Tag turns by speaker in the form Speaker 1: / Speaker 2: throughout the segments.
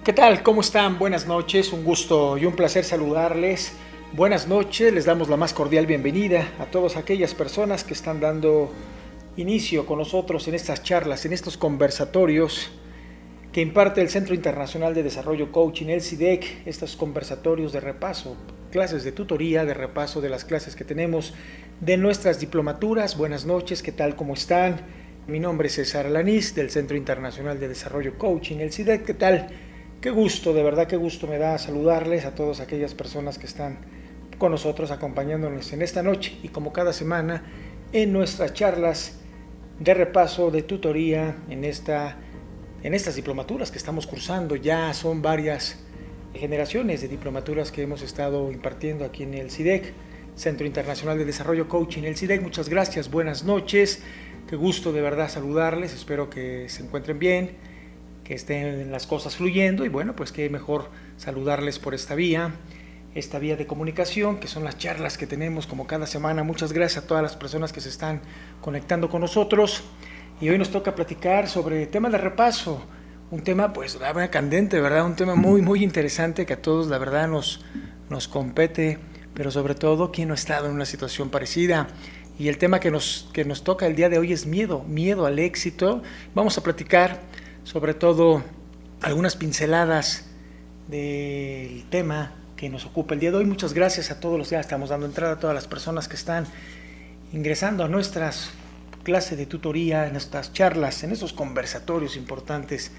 Speaker 1: ¿Qué tal? ¿Cómo están? Buenas noches, un gusto y un placer saludarles. Buenas noches, les damos la más cordial bienvenida a todas aquellas personas que están dando inicio con nosotros en estas charlas, en estos conversatorios que imparte el Centro Internacional de Desarrollo Coaching, el CIDEC, estos conversatorios de repaso, clases de tutoría, de repaso de las clases que tenemos de nuestras diplomaturas. Buenas noches, ¿qué tal? ¿Cómo están? Mi nombre es César Alanís del Centro Internacional de Desarrollo Coaching, el CIDEC, ¿qué tal? Qué gusto, de verdad qué gusto me da saludarles a todas aquellas personas que están con nosotros acompañándonos en esta noche y como cada semana en nuestras charlas de repaso, de tutoría, en estas diplomaturas que estamos cursando. Ya son varias generaciones de diplomaturas que hemos estado impartiendo aquí en el CIDEC, Centro Internacional de Desarrollo Coaching, el CIDEC. Muchas gracias, buenas noches, qué gusto de verdad saludarles, espero que se encuentren bien, que estén las cosas fluyendo y bueno, pues qué mejor saludarles por esta vía de comunicación, que son las charlas que tenemos como cada semana. Muchas gracias a todas las personas que se están conectando con nosotros y hoy nos toca platicar sobre temas de repaso, un tema pues la verdad candente, ¿verdad? Un tema muy interesante que a todos la verdad nos compete, pero sobre todo quien no ha estado en una situación parecida. Y el tema que nos toca el día de hoy es miedo al éxito. Vamos a platicar sobre todo algunas pinceladas del tema que nos ocupa el día de hoy. Muchas gracias a todos los días, estamos dando entrada a todas las personas que están ingresando a nuestras clases de tutoría, en estas charlas, en estos conversatorios importantes.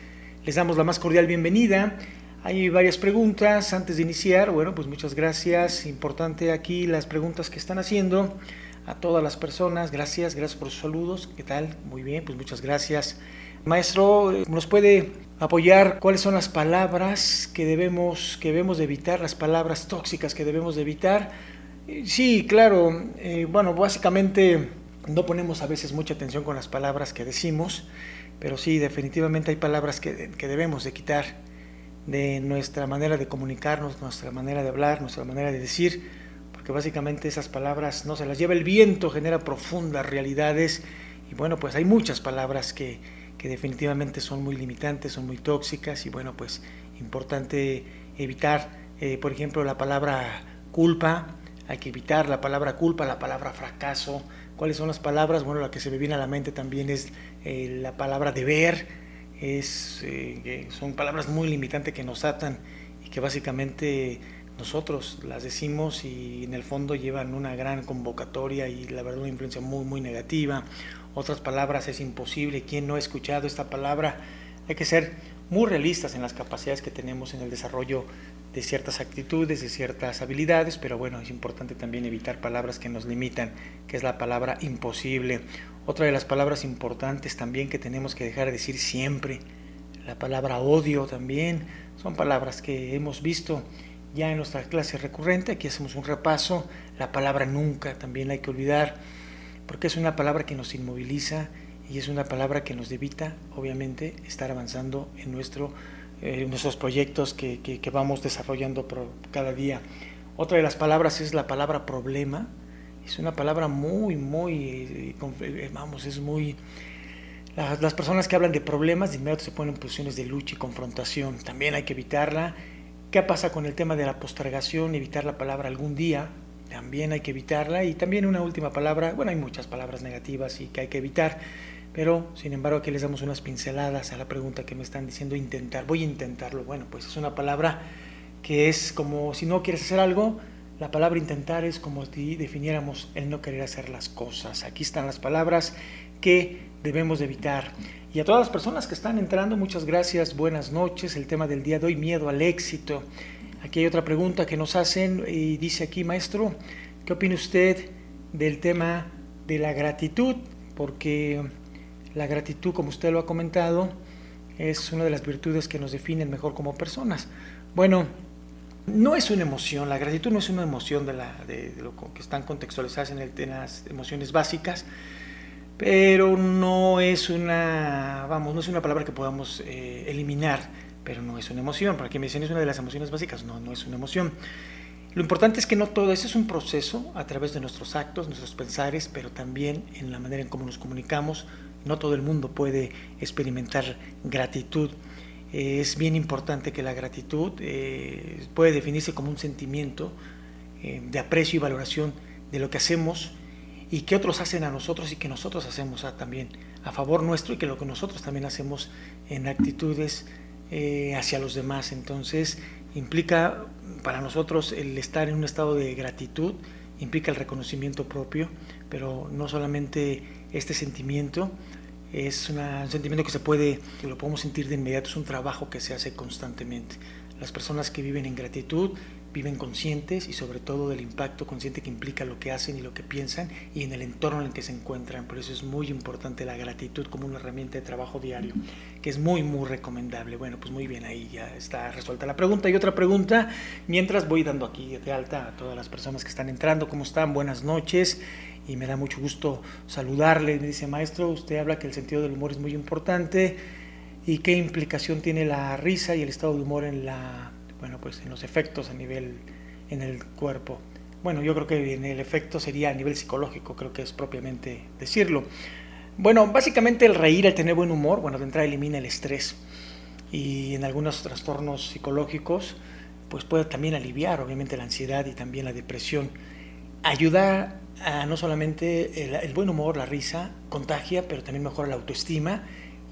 Speaker 1: Les damos la más cordial bienvenida. Hay varias preguntas antes de iniciar. Bueno, pues muchas gracias. Importante aquí las preguntas que están haciendo a todas las personas. Gracias por sus saludos. ¿Qué tal? Muy bien, pues muchas gracias. Maestro, ¿nos puede apoyar cuáles son las palabras que debemos de evitar, las palabras tóxicas que debemos de evitar? Sí, claro. Bueno, básicamente no ponemos a veces mucha atención con las palabras que decimos, pero sí, definitivamente hay palabras que debemos de quitar de nuestra manera de comunicarnos, nuestra manera de hablar, nuestra manera de decir, porque básicamente esas palabras no se las lleva el viento, genera profundas realidades y bueno, pues hay muchas palabras que definitivamente son muy limitantes, son muy tóxicas y bueno, pues importante evitar, por ejemplo, la palabra culpa. Hay que evitar la palabra culpa, la palabra fracaso. ¿Cuáles son las palabras? Bueno, la que se me viene a la mente también es la palabra deber. Son palabras muy limitantes que nos atan y que básicamente nosotros las decimos y en el fondo llevan una gran convocatoria y la verdad una influencia muy negativa. Otras palabras es imposible. ¿Quién no ha escuchado esta palabra? Hay que ser muy realistas en las capacidades que tenemos en el desarrollo de ciertas actitudes, de ciertas habilidades, pero bueno, es importante también evitar palabras que nos limitan, que es la palabra imposible. Otra de las palabras importantes también que tenemos que dejar de decir siempre, la palabra odio también, son palabras que hemos visto ya en nuestra clase recurrente. Aquí hacemos un repaso. La palabra nunca también hay que olvidar, porque es una palabra que nos inmoviliza y es una palabra que nos evita, obviamente, estar avanzando en nuestros proyectos que vamos desarrollando cada día. Otra de las palabras es la palabra problema. Es una palabra las personas que hablan de problemas de inmediato se ponen en posiciones de lucha y confrontación. También hay que evitarla. ¿Qué pasa con el tema de la postergación? Evitar la palabra algún día. También hay que evitarla. Y también una última palabra, bueno, hay muchas palabras negativas y que hay que evitar, pero sin embargo aquí les damos unas pinceladas a la pregunta que me están diciendo intentar. Voy a intentarlo. Bueno, pues es una palabra que es como si no quieres hacer algo. La palabra intentar es como si definiéramos el no querer hacer las cosas. Aquí están las palabras que debemos de evitar. Y a todas las personas que están entrando, muchas gracias, buenas noches. El tema del día de hoy, miedo al éxito. Aquí hay otra pregunta que nos hacen y dice aquí, maestro, ¿qué opina usted del tema de la gratitud? Porque la gratitud, como usted lo ha comentado, es una de las virtudes que nos definen mejor como personas. Bueno, no es una emoción, la gratitud no es una emoción de lo que están contextualizadas en las emociones básicas, pero no es una palabra que podamos eliminar, pero no es una emoción. Para quien me dicen es una de las emociones básicas, no es una emoción. Lo importante es que no todo eso es un proceso a través de nuestros actos, nuestros pensares, pero también en la manera en cómo nos comunicamos. No todo el mundo puede experimentar gratitud. Es bien importante que la gratitud puede definirse como un sentimiento de aprecio y valoración de lo que hacemos y que otros hacen a nosotros y que nosotros hacemos también a favor nuestro, y que lo que nosotros también hacemos en actitudes hacia los demás. Entonces implica para nosotros el estar en un estado de gratitud, implica el reconocimiento propio, pero no solamente este sentimiento. Es un sentimiento que lo podemos sentir de inmediato, es un trabajo que se hace constantemente. Las personas que viven en gratitud viven conscientes y sobre todo del impacto consciente que implica lo que hacen y lo que piensan y en el entorno en el que se encuentran. Por eso es muy importante la gratitud como una herramienta de trabajo diario, que es muy recomendable. Bueno, pues muy bien, ahí ya está resuelta la pregunta. Y otra pregunta, mientras voy dando aquí de alta a todas las personas que están entrando. ¿Cómo están? Buenas noches. Y me da mucho gusto saludarle. Me dice: maestro, usted habla que el sentido del humor es muy importante, y qué implicación tiene la risa y el estado de humor en en los efectos en el cuerpo. Bueno, yo creo que en el efecto sería a nivel psicológico, creo que es propiamente decirlo. Bueno, básicamente el reír, el tener buen humor, de entrada elimina el estrés, y en algunos trastornos psicológicos pues puede también aliviar obviamente la ansiedad y también la depresión. Ayuda a no solamente el buen humor, la risa, contagia, pero también mejora la autoestima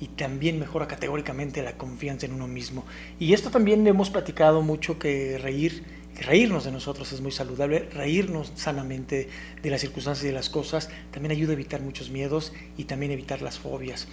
Speaker 1: y también mejora categóricamente la confianza en uno mismo. Y esto también hemos platicado mucho, que reírnos de nosotros es muy saludable, reírnos sanamente de las circunstancias y de las cosas también ayuda a evitar muchos miedos y también evitar las fobias.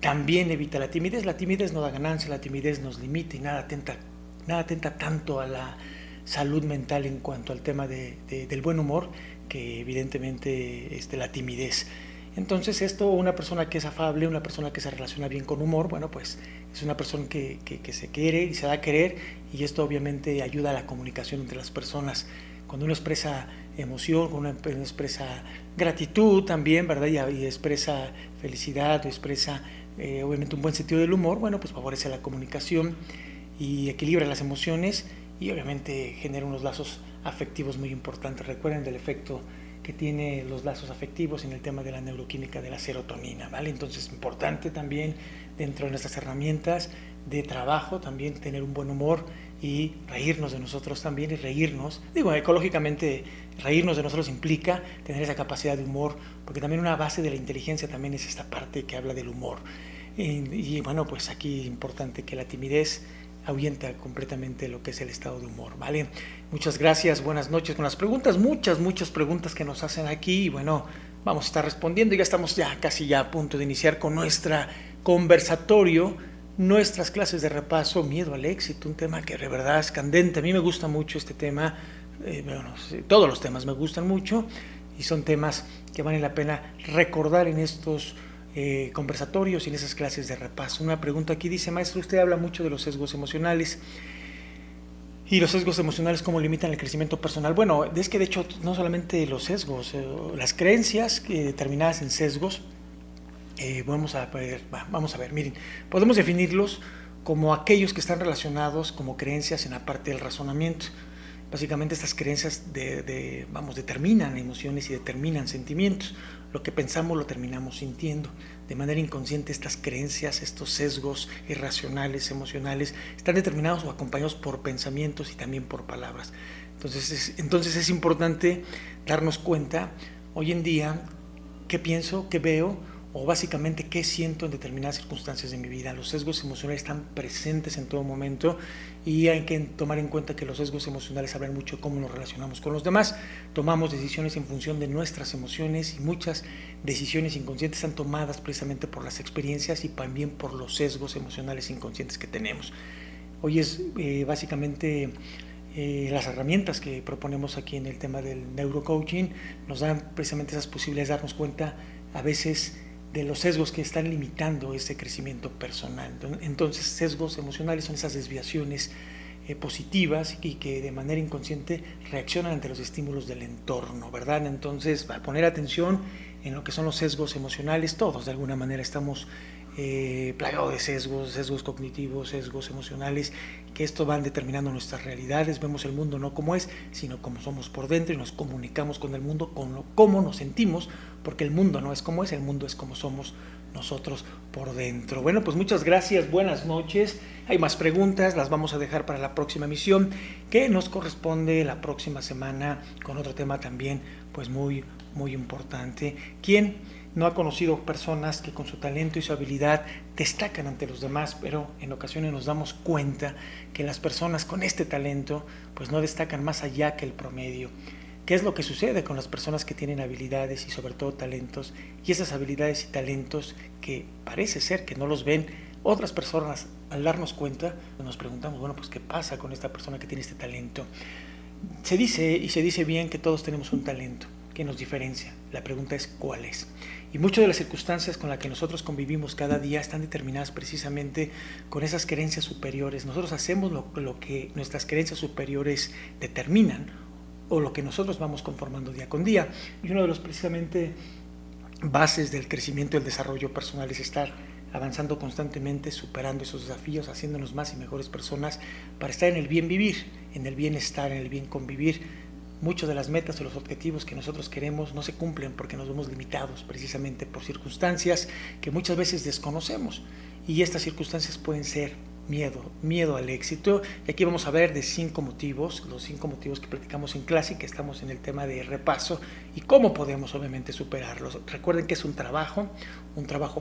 Speaker 1: También evita la timidez no da ganancia, la timidez nos limita y nada atenta tanto a la salud mental en cuanto al tema del buen humor, que evidentemente la timidez. Entonces una persona que es afable, una persona que se relaciona bien con humor, pues es una persona que se quiere y se da a querer, y esto obviamente ayuda a la comunicación entre las personas. Cuando uno expresa emoción, cuando uno expresa gratitud también, ¿verdad? Y expresa felicidad, o expresa obviamente un buen sentido del humor, pues favorece la comunicación y equilibra las emociones, y obviamente genera unos lazos afectivos muy importantes. Recuerden del efecto que tiene los lazos afectivos en el tema de la neuroquímica de la serotonina, ¿vale? Entonces es importante también dentro de nuestras herramientas de trabajo también tener un buen humor y reírnos de nosotros también, y reírnos, ecológicamente reírnos de nosotros implica tener esa capacidad de humor, porque también una base de la inteligencia también es esta parte que habla del humor. Pues aquí es importante que la timidez ahuyenta completamente lo que es el estado de humor, ¿vale? Muchas gracias, buenas noches. Con las preguntas, muchas preguntas que nos hacen aquí, y vamos a estar respondiendo. Ya estamos casi a punto de iniciar con nuestra conversatorio, nuestras clases de repaso, miedo al éxito, un tema que de verdad es candente. A mí me gusta mucho este tema, todos los temas me gustan mucho, y son temas que vale la pena recordar en estos conversatorios y en esas clases de repaso. Una pregunta aquí dice: maestro, usted habla mucho de los sesgos emocionales, y los sesgos emocionales, ¿cómo limitan el crecimiento personal? Bueno, es que de hecho no solamente los sesgos, las creencias determinadas en sesgos, vamos a ver, miren, podemos definirlos como aquellos que están relacionados como creencias en la parte del razonamiento. Básicamente estas creencias determinan emociones y determinan sentimientos. Lo que pensamos lo terminamos sintiendo. De manera inconsciente, estas creencias, estos sesgos irracionales, emocionales, están determinados o acompañados por pensamientos y también por palabras. Entonces es importante darnos cuenta hoy en día qué pienso, qué veo, o básicamente qué siento en determinadas circunstancias de mi vida. Los sesgos emocionales están presentes en todo momento, y hay que tomar en cuenta que los sesgos emocionales hablan mucho de cómo nos relacionamos con los demás. Tomamos decisiones en función de nuestras emociones, y muchas decisiones inconscientes están tomadas precisamente por las experiencias y también por los sesgos emocionales inconscientes que tenemos. Hoy es básicamente las herramientas que proponemos aquí en el tema del neurocoaching nos dan precisamente esas posibilidades de darnos cuenta a veces de los sesgos que están limitando ese crecimiento personal. Entonces, sesgos emocionales son esas desviaciones positivas y que de manera inconsciente reaccionan ante los estímulos del entorno, ¿verdad? Entonces, para poner atención en lo que son los sesgos emocionales, todos de alguna manera estamos plagado de sesgos cognitivos, sesgos emocionales, que esto van determinando nuestras realidades. Vemos el mundo no como es, sino como somos por dentro, y nos comunicamos con el mundo cómo nos sentimos, porque el mundo no es como es, el mundo es como somos nosotros por dentro. Bueno, pues muchas gracias, buenas noches. Hay más preguntas, las vamos a dejar para la próxima emisión, que nos corresponde la próxima semana con otro tema también pues muy importante. ¿Quién no ha conocido personas que con su talento y su habilidad destacan ante los demás, pero en ocasiones nos damos cuenta que las personas con este talento pues no destacan más allá que el promedio? ¿Qué es lo que sucede con las personas que tienen habilidades y sobre todo talentos? Y esas habilidades y talentos que parece ser que no los ven otras personas, al darnos cuenta nos preguntamos, bueno, pues ¿qué pasa con esta persona que tiene este talento? Se dice bien que todos tenemos un talento que nos diferencia. La pregunta es ¿cuál es? Y muchas de las circunstancias con las que nosotros convivimos cada día están determinadas precisamente con esas creencias superiores. Nosotros hacemos lo que nuestras creencias superiores determinan, o lo que nosotros vamos conformando día con día. Y uno de los precisamente bases del crecimiento y el desarrollo personal es estar avanzando constantemente, superando esos desafíos, haciéndonos más y mejores personas para estar en el bien vivir, en el bienestar, en el bien convivir. Muchas de las metas o los objetivos que nosotros queremos no se cumplen porque nos vemos limitados precisamente por circunstancias que muchas veces desconocemos, y estas circunstancias pueden ser miedo al éxito. Y aquí vamos a ver de 5 motivos, los 5 motivos que platicamos en clase y que estamos en el tema de repaso, y cómo podemos obviamente superarlos. Recuerden que es un trabajo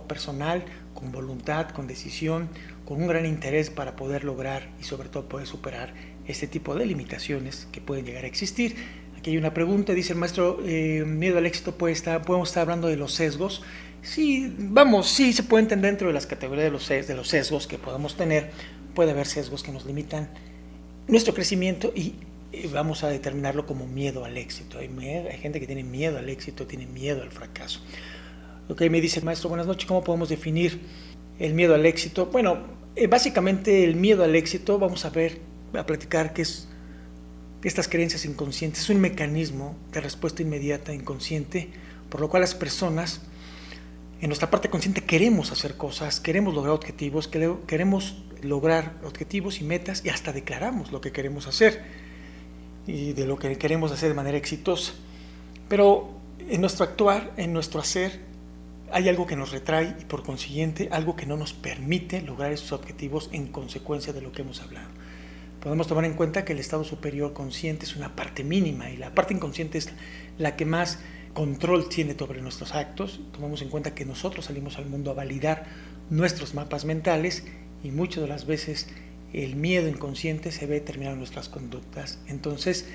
Speaker 1: personal, con voluntad, con decisión, con un gran interés para poder lograr y sobre todo poder superar este tipo de limitaciones que pueden llegar a existir. Aquí hay una pregunta, dice el maestro, miedo al éxito, podemos estar hablando de los sesgos. Sí, se puede entender dentro de las categorías de los sesgos que podemos tener. Puede haber sesgos que nos limitan nuestro crecimiento y vamos a determinarlo como miedo al éxito. Hay gente que tiene miedo al éxito, tiene miedo al fracaso. Ok, me dice el maestro, buenas noches, ¿cómo podemos definir el miedo al éxito? Bueno, básicamente el miedo al éxito, vamos a platicar qué es estas creencias inconscientes. Es un mecanismo de respuesta inmediata inconsciente, por lo cual las personas en nuestra parte consciente queremos hacer cosas, queremos lograr objetivos, y metas, y hasta declaramos lo que queremos hacer y de lo que queremos hacer de manera exitosa. Pero en nuestro actuar, en nuestro hacer, hay algo que nos retrae y por consiguiente algo que no nos permite lograr esos objetivos en consecuencia de lo que hemos hablado. Podemos tomar en cuenta que el estado superior consciente es una parte mínima y la parte inconsciente es la que más control tiene sobre nuestros actos. Tomamos en cuenta que nosotros salimos al mundo a validar nuestros mapas mentales y muchas de las veces el miedo inconsciente se ve determinado en nuestras conductas. Entonces,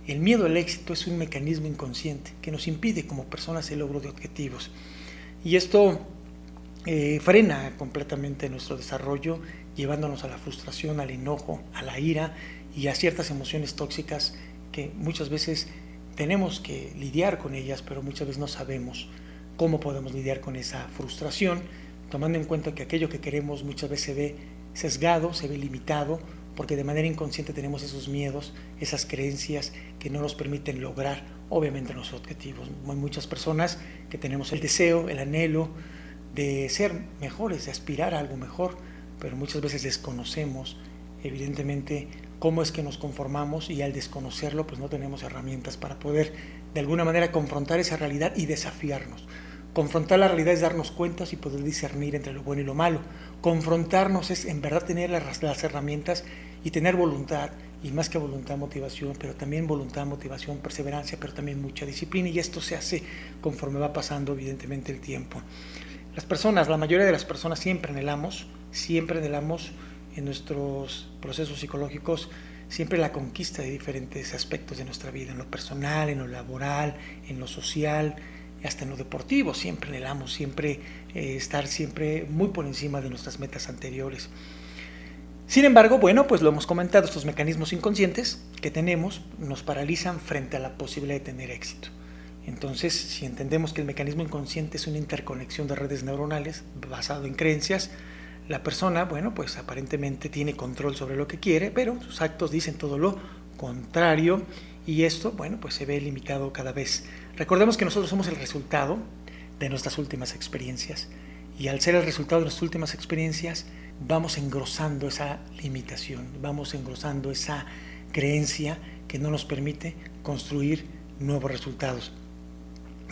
Speaker 1: el miedo al éxito es un mecanismo inconsciente que nos impide como personas el logro de objetivos. Y esto frena completamente nuestro desarrollo, llevándonos a la frustración, al enojo, a la ira y a ciertas emociones tóxicas que muchas veces tenemos que lidiar con ellas, pero muchas veces no sabemos cómo podemos lidiar con esa frustración, tomando en cuenta que aquello que queremos muchas veces se ve sesgado, se ve limitado, porque de manera inconsciente tenemos esos miedos, esas creencias que no nos permiten lograr obviamente los objetivos. Hay muchas personas que tenemos el deseo, el anhelo de ser mejores, de aspirar a algo mejor, pero muchas veces desconocemos evidentemente cómo es que nos conformamos, y al desconocerlo pues no tenemos herramientas para poder de alguna manera confrontar esa realidad y desafiarnos. Confrontar la realidad es darnos cuenta y poder discernir entre lo bueno y lo malo. Confrontarnos es en verdad tener las herramientas y tener voluntad, y más que voluntad, motivación, pero también voluntad, motivación, perseverancia, pero también mucha disciplina, y esto se hace conforme va pasando evidentemente el tiempo. La mayoría de las personas siempre anhelamos en nuestros procesos psicológicos siempre la conquista de diferentes aspectos de nuestra vida, en lo personal, en lo laboral, en lo social, hasta en lo deportivo. Siempre anhelamos estar siempre muy por encima de nuestras metas anteriores. Sin embargo, bueno, pues lo hemos comentado, estos mecanismos inconscientes que tenemos nos paralizan frente a la posibilidad de tener éxito. Entonces, si entendemos que el mecanismo inconsciente es una interconexión de redes neuronales basado en creencias, la persona, bueno, pues aparentemente tiene control sobre lo que quiere, pero sus actos dicen todo lo contrario, y esto, bueno, pues se ve limitado cada vez. Recordemos que nosotros somos el resultado de nuestras últimas experiencias, Y al ser el resultado de nuestras últimas experiencias, vamos engrosando esa limitación, vamos engrosando esa creencia que no nos permite construir nuevos resultados.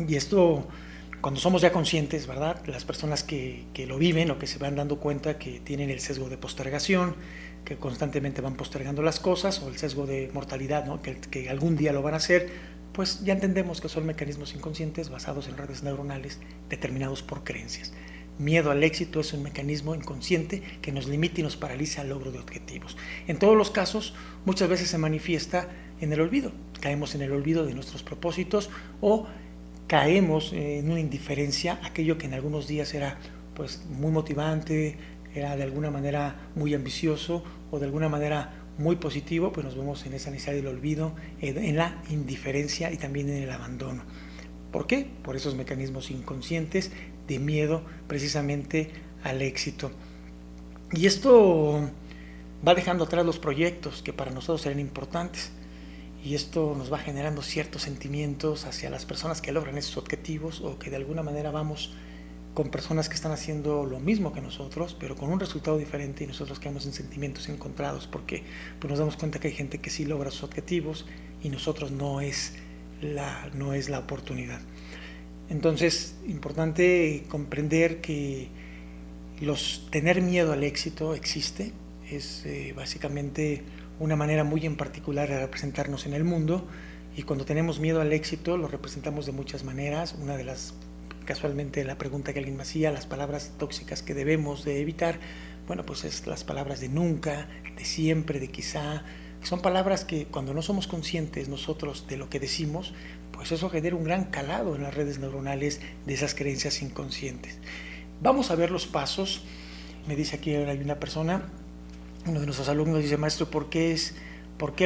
Speaker 1: Y esto, cuando somos ya conscientes, ¿verdad? Las personas que lo viven o que se van dando cuenta que tienen el sesgo de postergación, que constantemente van postergando las cosas, o el sesgo de mortalidad, ¿no? que algún día lo van a hacer, pues ya entendemos que son mecanismos inconscientes basados en redes neuronales determinados por creencias. Miedo al éxito es un mecanismo inconsciente que nos limita y nos paraliza al logro de objetivos. En todos los casos, muchas veces se manifiesta en el olvido. Caemos en el olvido de nuestros propósitos o caemos en una indiferencia a aquello que en algunos días era pues muy motivante, era de alguna manera muy ambicioso o de alguna manera muy positivo, pues nos vemos en esa necesidad del olvido, en la indiferencia y también en el abandono. ¿Por qué? Por esos mecanismos inconscientes de miedo precisamente al éxito. Y esto va dejando atrás los proyectos que para nosotros eran importantes. Y esto nos va generando ciertos sentimientos hacia las personas que logran esos objetivos o que de alguna manera vamos con personas que están haciendo lo mismo que nosotros, pero con un resultado diferente y nosotros quedamos en sentimientos encontrados porque pues nos damos cuenta que hay gente que sí logra sus objetivos y nosotros no es la oportunidad. Entonces, importante comprender que tener miedo al éxito existe, es básicamente una manera muy en particular de representarnos en el mundo, y cuando tenemos miedo al éxito lo representamos de muchas maneras. Una de las, casualmente la pregunta que alguien me hacía, las palabras tóxicas que debemos de evitar, bueno, pues es las palabras de nunca, de siempre, de quizá. Son palabras que cuando no somos conscientes nosotros de lo que decimos, pues eso genera un gran calado en las redes neuronales de esas creencias inconscientes. Vamos a ver los pasos. Me dice aquí hay una persona, uno de nuestros alumnos dice: maestro, ¿por qué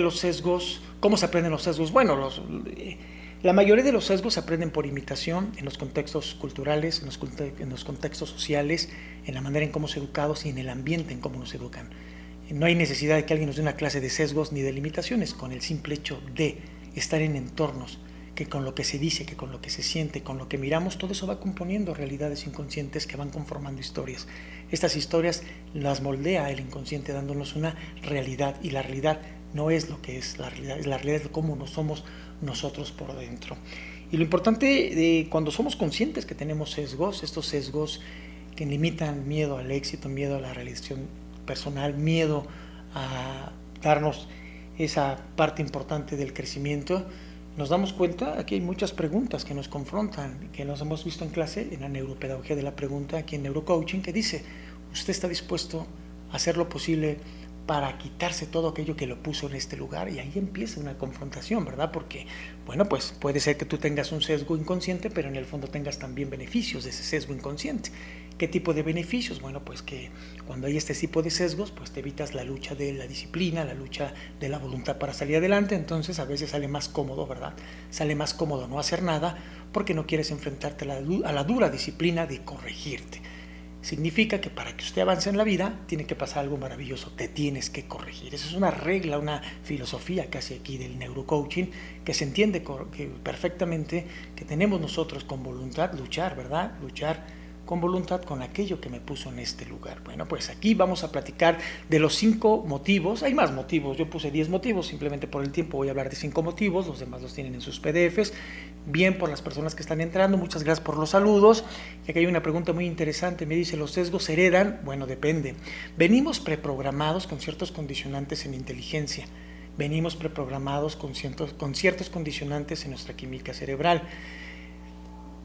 Speaker 1: los sesgos? ¿Cómo se aprenden los sesgos? Bueno, la mayoría de los sesgos se aprenden por imitación en los contextos culturales, en los contextos sociales, en la manera en cómo somos educados y en el ambiente en cómo nos educan. No hay necesidad de que alguien nos dé una clase de sesgos ni de limitaciones, con el simple hecho de estar en entornos que con lo que se dice, que con lo que se siente, con lo que miramos, todo eso va componiendo realidades inconscientes que van conformando historias. Estas historias las moldea el inconsciente dándonos una realidad, y la realidad no es lo que es la realidad es cómo nos somos nosotros por dentro. Y lo importante cuando somos conscientes que tenemos sesgos, estos sesgos que limitan, miedo al éxito, miedo a la realización personal, miedo a darnos esa parte importante del crecimiento, nos damos cuenta, aquí hay muchas preguntas que nos confrontan, que nos hemos visto en clase, en la neuropedagogía de la pregunta, aquí en neurocoaching, que dice: ¿usted está dispuesto a hacer lo posible para quitarse todo aquello que lo puso en este lugar? Y ahí empieza una confrontación, ¿verdad? Porque, bueno, pues puede ser que tú tengas un sesgo inconsciente, pero en el fondo tengas también beneficios de ese sesgo inconsciente. ¿Qué tipo de beneficios? Bueno, pues que cuando hay este tipo de sesgos, pues te evitas la lucha de la disciplina, la lucha de la voluntad para salir adelante. Entonces a veces sale más cómodo, ¿verdad? Sale más cómodo no hacer nada porque no quieres enfrentarte a la dura disciplina de corregirte. Significa que para que usted avance en la vida tiene que pasar algo maravilloso, te tienes que corregir. Esa es una regla, una filosofía casi aquí del neurocoaching, que se entiende perfectamente, que tenemos nosotros con voluntad luchar, ¿verdad? Luchar con voluntad con aquello que me puso en este lugar. Bueno, pues aquí vamos a platicar de los 5 motivos. Hay más motivos, yo puse 10 motivos, simplemente por el tiempo voy a hablar de 5 motivos, los demás los tienen en sus PDFs. Bien por las personas que están entrando, muchas gracias por los saludos. Y aquí hay una pregunta muy interesante, me dice: ¿los sesgos se heredan? Bueno, depende. Venimos preprogramados con ciertos condicionantes en inteligencia, venimos preprogramados con ciertos condicionantes en nuestra química cerebral,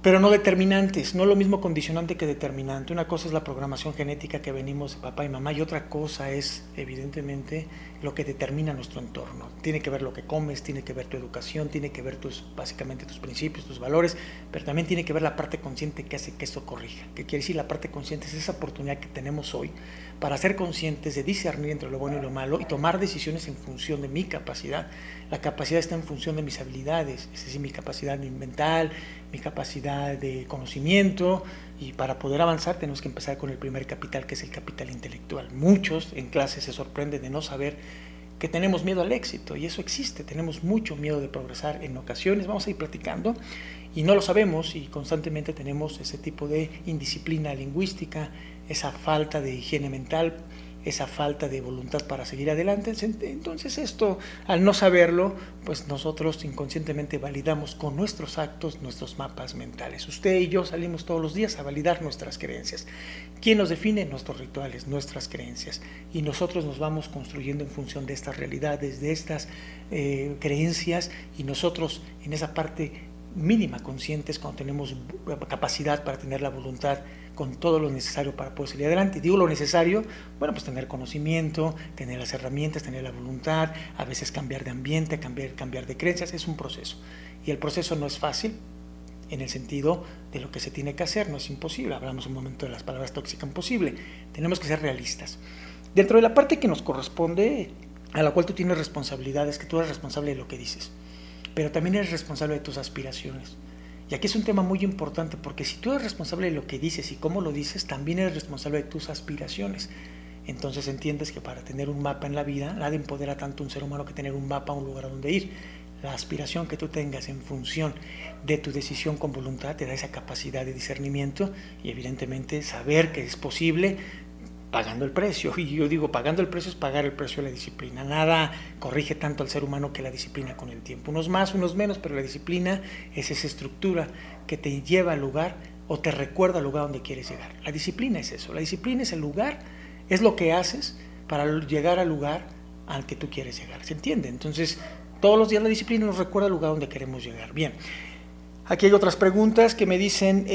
Speaker 1: pero no determinantes, no lo mismo condicionante que determinante. Una cosa es la programación genética que venimos de papá y mamá, y otra cosa es, evidentemente, lo que determina nuestro entorno. Tiene que ver lo que comes, tiene que ver tu educación, tiene que ver básicamente tus principios, tus valores, pero también tiene que ver la parte consciente que hace que eso corrija. ¿Qué quiere decir la parte consciente? Es esa oportunidad que tenemos hoy para ser conscientes de discernir entre lo bueno y lo malo y tomar decisiones en función de mi capacidad. La capacidad está en función de mis habilidades, es decir, mi capacidad mental, mi capacidad de conocimiento, y para poder avanzar tenemos que empezar con el primer capital, que es el capital intelectual. Muchos en clase se sorprenden de no saber que tenemos miedo al éxito, y eso existe, tenemos mucho miedo de progresar en ocasiones, vamos a ir platicando, y no lo sabemos, y constantemente tenemos ese tipo de indisciplina lingüística, esa falta de higiene mental, esa falta de voluntad para seguir adelante. Entonces esto, al no saberlo, pues nosotros inconscientemente validamos con nuestros actos nuestros mapas mentales. Usted y yo salimos todos los días a validar nuestras creencias. ¿Quién nos define? Nuestros rituales, nuestras creencias. Y nosotros nos vamos construyendo en función de estas realidades, de estas creencias, y nosotros en esa parte mínima conscientes, cuando tenemos capacidad para tener la voluntad con todo lo necesario para poder salir adelante. Digo lo necesario, bueno, pues tener conocimiento, tener las herramientas, tener la voluntad, a veces cambiar de ambiente, cambiar de creencias, es un proceso. Y el proceso no es fácil en el sentido de lo que se tiene que hacer, no es imposible. Hablamos un momento de las palabras tóxicas, imposible. Tenemos que ser realistas. Dentro de la parte que nos corresponde, a la cual tú tienes responsabilidades, que tú eres responsable de lo que dices, pero también eres responsable de tus aspiraciones. Y aquí es un tema muy importante, porque si tú eres responsable de lo que dices y cómo lo dices, también eres responsable de tus aspiraciones. Entonces entiendes que para tener un mapa en la vida, nada empodera tanto a un ser humano que tener un mapa, un lugar a donde ir. La aspiración que tú tengas en función de tu decisión con voluntad te da esa capacidad de discernimiento y evidentemente saber que es posible pagando el precio. Y yo digo, pagando el precio es pagar el precio de la disciplina. Nada corrige tanto al ser humano que la disciplina con el tiempo. Unos más, unos menos, pero la disciplina es esa estructura que te lleva al lugar o te recuerda al lugar donde quieres llegar. La disciplina es eso. La disciplina es el lugar, es lo que haces para llegar al lugar al que tú quieres llegar. ¿Se entiende? Entonces, todos los días la disciplina nos recuerda al lugar donde queremos llegar. Bien. Aquí hay otras preguntas que me dicen,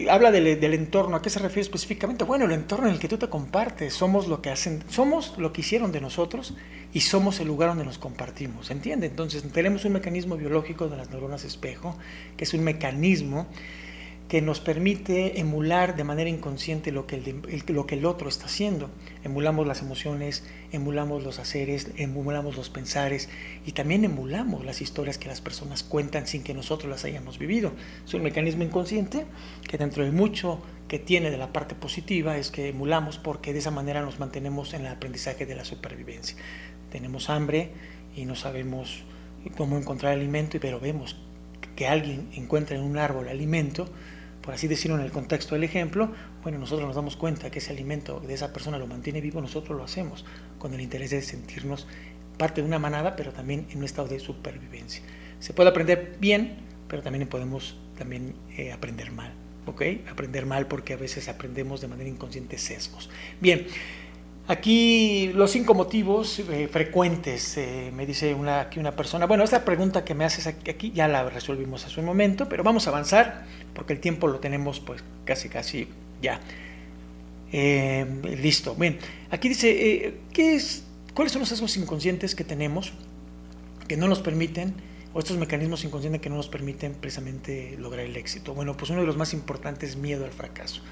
Speaker 1: habla del entorno, ¿a qué se refiere específicamente? Bueno, el entorno en el que tú te compartes, somos lo que hicieron de nosotros y somos el lugar donde nos compartimos, ¿entiende? Entonces tenemos un mecanismo biológico de las neuronas espejo, que es un mecanismo que nos permite emular de manera inconsciente lo que el otro está haciendo. Emulamos las emociones, emulamos los haceres, emulamos los pensares y también emulamos las historias que las personas cuentan sin que nosotros las hayamos vivido. Es un mecanismo inconsciente que dentro de mucho que tiene de la parte positiva es que emulamos, porque de esa manera nos mantenemos en el aprendizaje de la supervivencia. Tenemos hambre y no sabemos cómo encontrar alimento, pero vemos que alguien encuentra en un árbol alimento, por así decirlo en el contexto del ejemplo, bueno, nosotros nos damos cuenta que ese alimento de esa persona lo mantiene vivo, nosotros lo hacemos con el interés de sentirnos parte de una manada, pero también en un estado de supervivencia. Se puede aprender bien, pero también podemos aprender mal, ¿ok? Aprender mal porque a veces aprendemos de manera inconsciente sesgos. Bien. Aquí los 5 motivos frecuentes, me dice aquí una persona. Bueno, esta pregunta que me haces aquí ya la resolvimos hace un momento, pero vamos a avanzar porque el tiempo lo tenemos pues casi ya listo. Bien, aquí dice, ¿cuáles son los sesgos inconscientes que tenemos que no nos permiten, o estos mecanismos inconscientes que no nos permiten precisamente lograr el éxito? Bueno, pues uno de los más importantes es miedo al fracaso.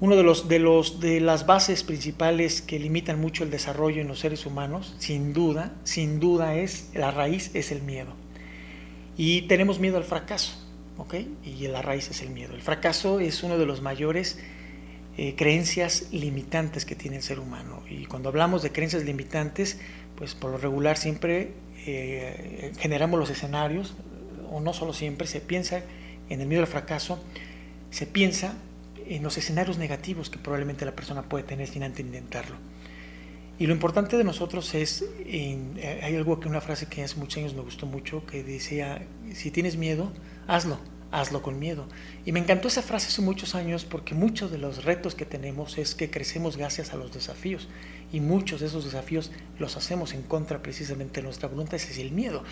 Speaker 1: Uno de las bases principales que limitan mucho el desarrollo en los seres humanos, sin duda es la raíz, es el miedo. Y tenemos miedo al fracaso, ¿ok? Y la raíz es el miedo. El fracaso es uno de los mayores creencias limitantes que tiene el ser humano. Y cuando hablamos de creencias limitantes, pues por lo regular siempre generamos los escenarios, o no solo siempre, se piensa en el miedo al fracaso, se piensa en los escenarios negativos que probablemente la persona puede tener sin antes intentarlo. Y lo importante de nosotros es, hay una frase que hace muchos años me gustó mucho, que decía, si tienes miedo, hazlo con miedo. Y me encantó esa frase hace muchos años, porque muchos de los retos que tenemos es que crecemos gracias a los desafíos, y muchos de esos desafíos los hacemos en contra precisamente de nuestra voluntad, ese es el miedo.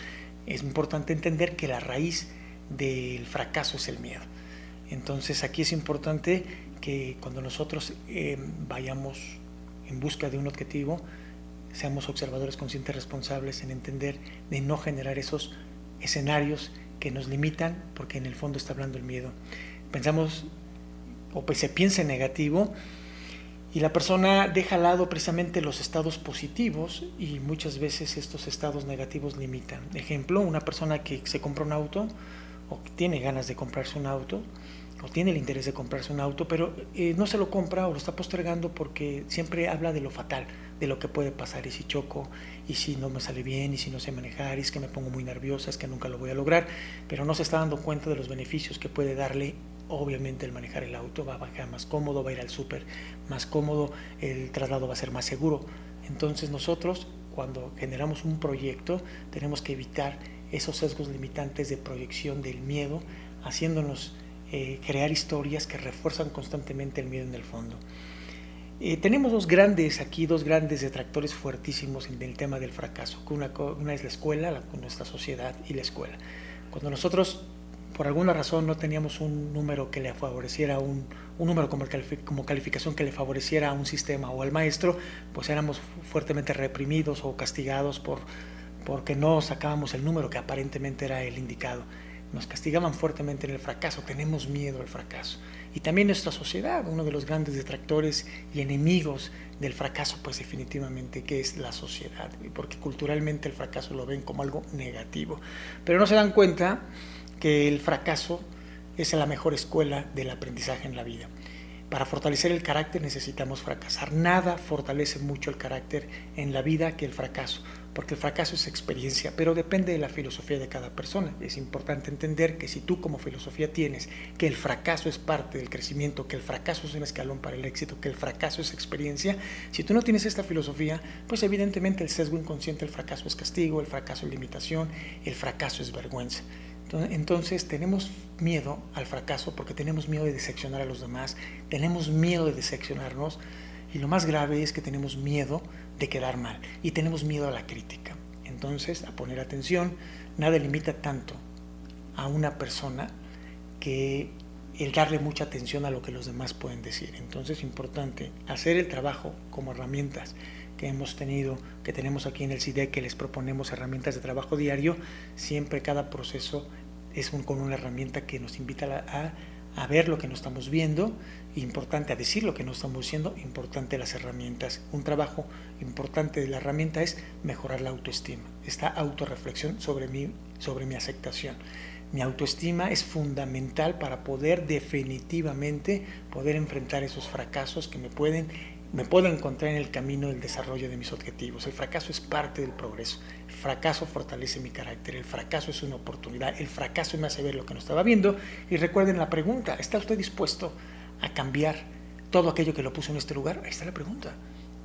Speaker 1: Es importante entender que la raíz del fracaso es el miedo. Entonces aquí es importante que cuando nosotros vayamos en busca de un objetivo, seamos observadores conscientes, responsables en entender de no generar esos escenarios que nos limitan, porque en el fondo está hablando el miedo. Pensamos o pues se piensa en negativo y la persona deja al lado precisamente los estados positivos, y muchas veces estos estados negativos limitan. Ejemplo, una persona que se compra un auto o tiene ganas de comprarse un auto, o tiene el interés de comprarse un auto, pero no se lo compra o lo está postergando porque siempre habla de lo fatal, de lo que puede pasar, y si choco, y si no me sale bien, y si no sé manejar, y es que me pongo muy nerviosa, es que nunca lo voy a lograr, pero no se está dando cuenta de los beneficios que puede darle. Obviamente el manejar el auto va a bajar más cómodo, va a ir al súper más cómodo, el traslado va a ser más seguro. Entonces nosotros, cuando generamos un proyecto, tenemos que evitar esos sesgos limitantes de proyección del miedo, haciéndonos crear historias que refuerzan constantemente el miedo en el fondo. Tenemos dos grandes detractores fuertísimos en el tema del fracaso. Una es la escuela, nuestra sociedad y la escuela. Cuando nosotros, por alguna razón, no teníamos un número que le favoreciera, un número como calificación que le favoreciera a un sistema o al maestro, pues éramos fuertemente reprimidos o castigados porque no sacábamos el número que aparentemente era el indicado. Nos castigaban fuertemente en el fracaso, tenemos miedo al fracaso. Y también nuestra sociedad, uno de los grandes detractores y enemigos del fracaso, pues definitivamente que es la sociedad, porque culturalmente el fracaso lo ven como algo negativo. Pero no se dan cuenta que el fracaso es la mejor escuela del aprendizaje en la vida. Para fortalecer el carácter necesitamos fracasar. Nada fortalece mucho el carácter en la vida que el fracaso, porque el fracaso es experiencia, pero depende de la filosofía de cada persona. Es importante entender que si tú como filosofía tienes que el fracaso es parte del crecimiento, que el fracaso es un escalón para el éxito, que el fracaso es experiencia, si tú no tienes esta filosofía, pues evidentemente el sesgo inconsciente, el fracaso es castigo, el fracaso es limitación, el fracaso es vergüenza. Entonces tenemos miedo al fracaso porque tenemos miedo de decepcionar a los demás, tenemos miedo de decepcionarnos, y lo más grave es que tenemos miedo de quedar mal y tenemos miedo a la crítica. Entonces, a poner atención, nada limita tanto a una persona que el darle mucha atención a lo que los demás pueden decir. Entonces es importante hacer el trabajo como herramientas que hemos tenido, que tenemos aquí en el CIDEC, que les proponemos herramientas de trabajo diario. Siempre cada proceso es con una herramienta que nos invita a ver lo que no estamos viendo, importante a decir lo que no estamos diciendo, importante las herramientas. Un trabajo importante de la herramienta es mejorar la autoestima, esta autorreflexión sobre mi aceptación. Mi autoestima es fundamental para poder definitivamente enfrentar esos fracasos que me puedo encontrar en el camino del desarrollo de mis objetivos. El fracaso es parte del progreso. El fracaso fortalece mi carácter. El fracaso es una oportunidad. El fracaso me hace ver lo que no estaba viendo. Y recuerden la pregunta: ¿está usted dispuesto a cambiar todo aquello que lo puso en este lugar? Ahí está la pregunta.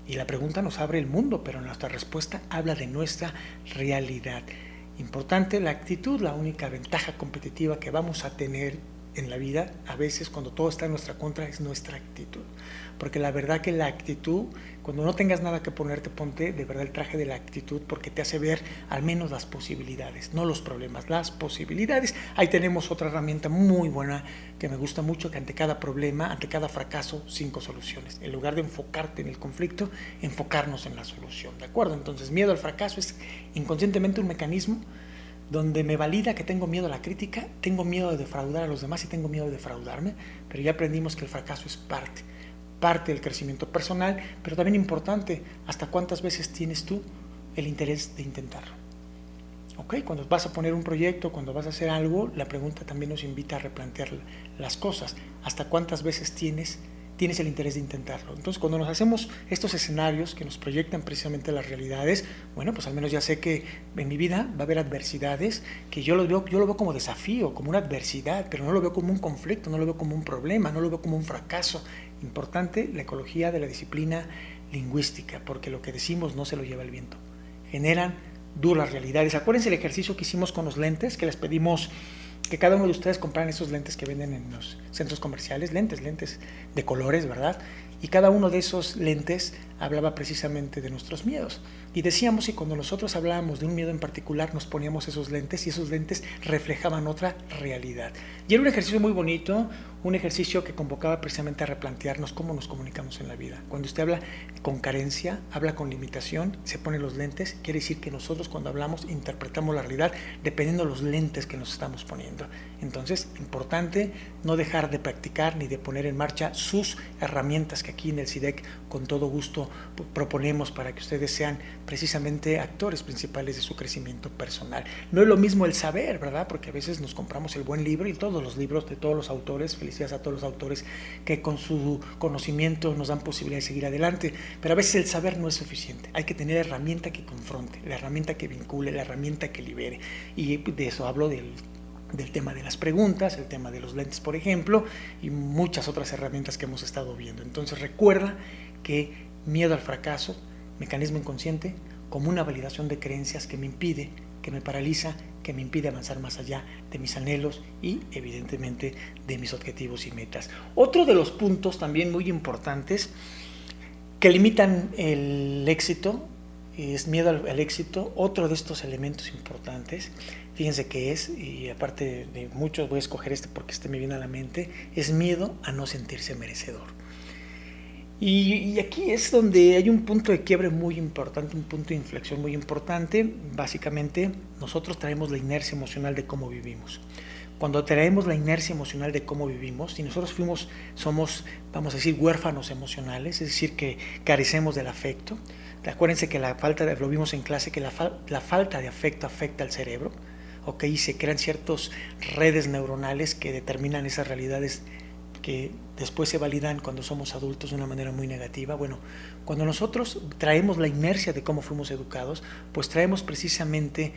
Speaker 1: Y la pregunta nos abre el mundo, pero nuestra respuesta habla de nuestra realidad. Importante la actitud, la única ventaja competitiva que vamos a tener en la vida, a veces cuando todo está en nuestra contra, es nuestra actitud. Porque la verdad que la actitud, cuando no tengas nada que ponerte, ponte de verdad el traje de la actitud, porque te hace ver al menos las posibilidades, no los problemas, las posibilidades. Ahí tenemos otra herramienta muy buena que me gusta mucho, que ante cada problema, ante cada fracaso, 5 soluciones. En lugar de enfocarte en el conflicto, enfocarnos en la solución, ¿de acuerdo? Entonces, miedo al fracaso es inconscientemente un mecanismo donde me valida que tengo miedo a la crítica, tengo miedo de defraudar a los demás y tengo miedo de defraudarme, pero ya aprendimos que el fracaso es parte del crecimiento personal, pero también importante, ¿hasta cuántas veces tienes tú el interés de intentarlo? ¿Ok? Cuando vas a poner un proyecto, cuando vas a hacer algo, la pregunta también nos invita a replantear las cosas. ¿Hasta cuántas veces tienes el interés de intentarlo? Entonces, cuando nos hacemos estos escenarios que nos proyectan precisamente las realidades, bueno, pues al menos ya sé que en mi vida va a haber adversidades que yo lo veo como desafío, como una adversidad, pero no lo veo como un conflicto, no lo veo como un problema, no lo veo como un fracaso. Importante la ecología de la disciplina lingüística, porque lo que decimos no se lo lleva el viento. Generan duras realidades. Acuérdense el ejercicio que hicimos con los lentes, que les pedimos que cada uno de ustedes compraran esos lentes que venden en los centros comerciales, lentes de colores, ¿verdad? Y cada uno de esos lentes hablaba precisamente de nuestros miedos. Y decíamos, y cuando nosotros hablábamos de un miedo en particular, nos poníamos esos lentes y esos lentes reflejaban otra realidad. Y era un ejercicio muy bonito, un ejercicio que convocaba precisamente a replantearnos cómo nos comunicamos en la vida. Cuando usted habla con carencia, habla con limitación, se pone los lentes, quiere decir que nosotros cuando hablamos interpretamos la realidad dependiendo de los lentes que nos estamos poniendo. teniendo. Entonces, importante no dejar de practicar ni de poner en marcha sus herramientas que aquí en el CIDEC con todo gusto proponemos para que ustedes sean precisamente actores principales de su crecimiento personal. No es lo mismo el saber, ¿verdad? Porque a veces nos compramos el buen libro y todos los libros de todos los autores, felicidades a todos los autores que con su conocimiento nos dan posibilidad de seguir adelante, pero a veces el saber no es suficiente. Hay que tener la herramienta que confronte, la herramienta que vincule, la herramienta que libere, y de eso hablo del tema de las preguntas, el tema de los lentes, por ejemplo, y muchas otras herramientas que hemos estado viendo. Entonces recuerda que miedo al fracaso, mecanismo inconsciente, como una validación de creencias que me impide, que me paraliza, que me impide avanzar más allá de mis anhelos y evidentemente de mis objetivos y metas. Otro de los puntos también muy importantes que limitan el éxito es miedo al éxito. Otro de estos elementos importantes, fíjense que es, y aparte de muchos voy a escoger este porque este me viene a la mente, es miedo a no sentirse merecedor. Y aquí es donde hay un punto de quiebre muy importante, un punto de inflexión muy importante. Básicamente, nosotros traemos la inercia emocional de cómo vivimos. Cuando traemos la inercia emocional de cómo vivimos, y nosotros somos, vamos a decir, huérfanos emocionales, es decir, que carecemos del afecto. Acuérdense que lo vimos en clase, que la falta de afecto afecta al cerebro, ¿ok? Y se crean ciertas redes neuronales que determinan esas realidades que después se validan cuando somos adultos de una manera muy negativa. Bueno, cuando nosotros traemos la inercia de cómo fuimos educados, pues traemos precisamente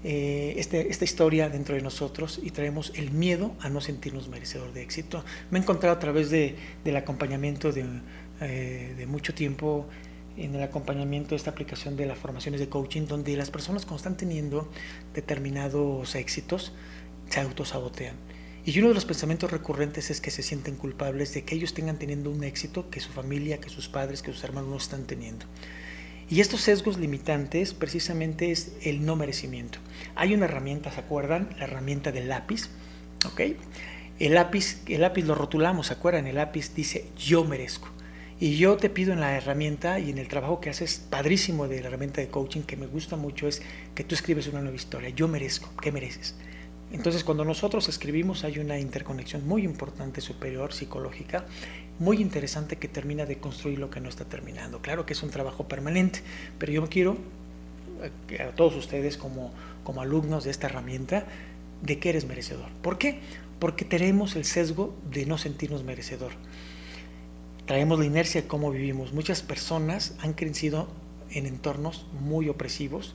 Speaker 1: esta historia dentro de nosotros y traemos el miedo a no sentirnos merecedor de éxito. Me he encontrado a través del acompañamiento de mucho tiempo en el acompañamiento de esta aplicación de las formaciones de coaching, donde las personas cuando están teniendo determinados éxitos se autosabotean. Y uno de los pensamientos recurrentes es que se sienten culpables de que ellos tengan teniendo un éxito que su familia, que sus padres, que sus hermanos no están teniendo. Y estos sesgos limitantes precisamente es el no merecimiento. Hay una herramienta, ¿se acuerdan? La herramienta del lápiz, ¿ok? El lápiz lo rotulamos, ¿se acuerdan? El lápiz dice yo merezco. Y yo te pido en la herramienta y en el trabajo que haces padrísimo de la herramienta de coaching, que me gusta mucho, es que tú escribes una nueva historia. Yo merezco, ¿qué mereces? Entonces, cuando nosotros escribimos hay una interconexión muy importante, superior, psicológica, muy interesante, que termina de construir lo que no está terminando. Claro que es un trabajo permanente, pero yo quiero a todos ustedes como alumnos de esta herramienta, de que eres merecedor. ¿Por qué? Porque tenemos el sesgo de no sentirnos merecedor. Traemos la inercia de cómo vivimos. Muchas personas han crecido en entornos muy opresivos,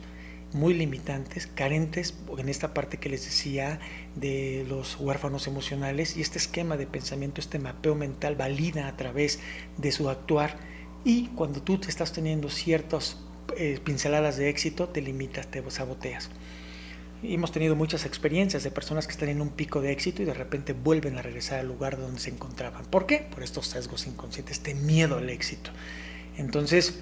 Speaker 1: muy limitantes, carentes, en esta parte que les decía de los huérfanos emocionales, y este esquema de pensamiento, este mapeo mental valida a través de su actuar, y cuando tú te estás teniendo ciertas pinceladas de éxito, te limitas, te saboteas. Y hemos tenido muchas experiencias de personas que están en un pico de éxito y de repente vuelven a regresar al lugar donde se encontraban. ¿Por qué? Por estos sesgos inconscientes, este miedo al éxito. Entonces,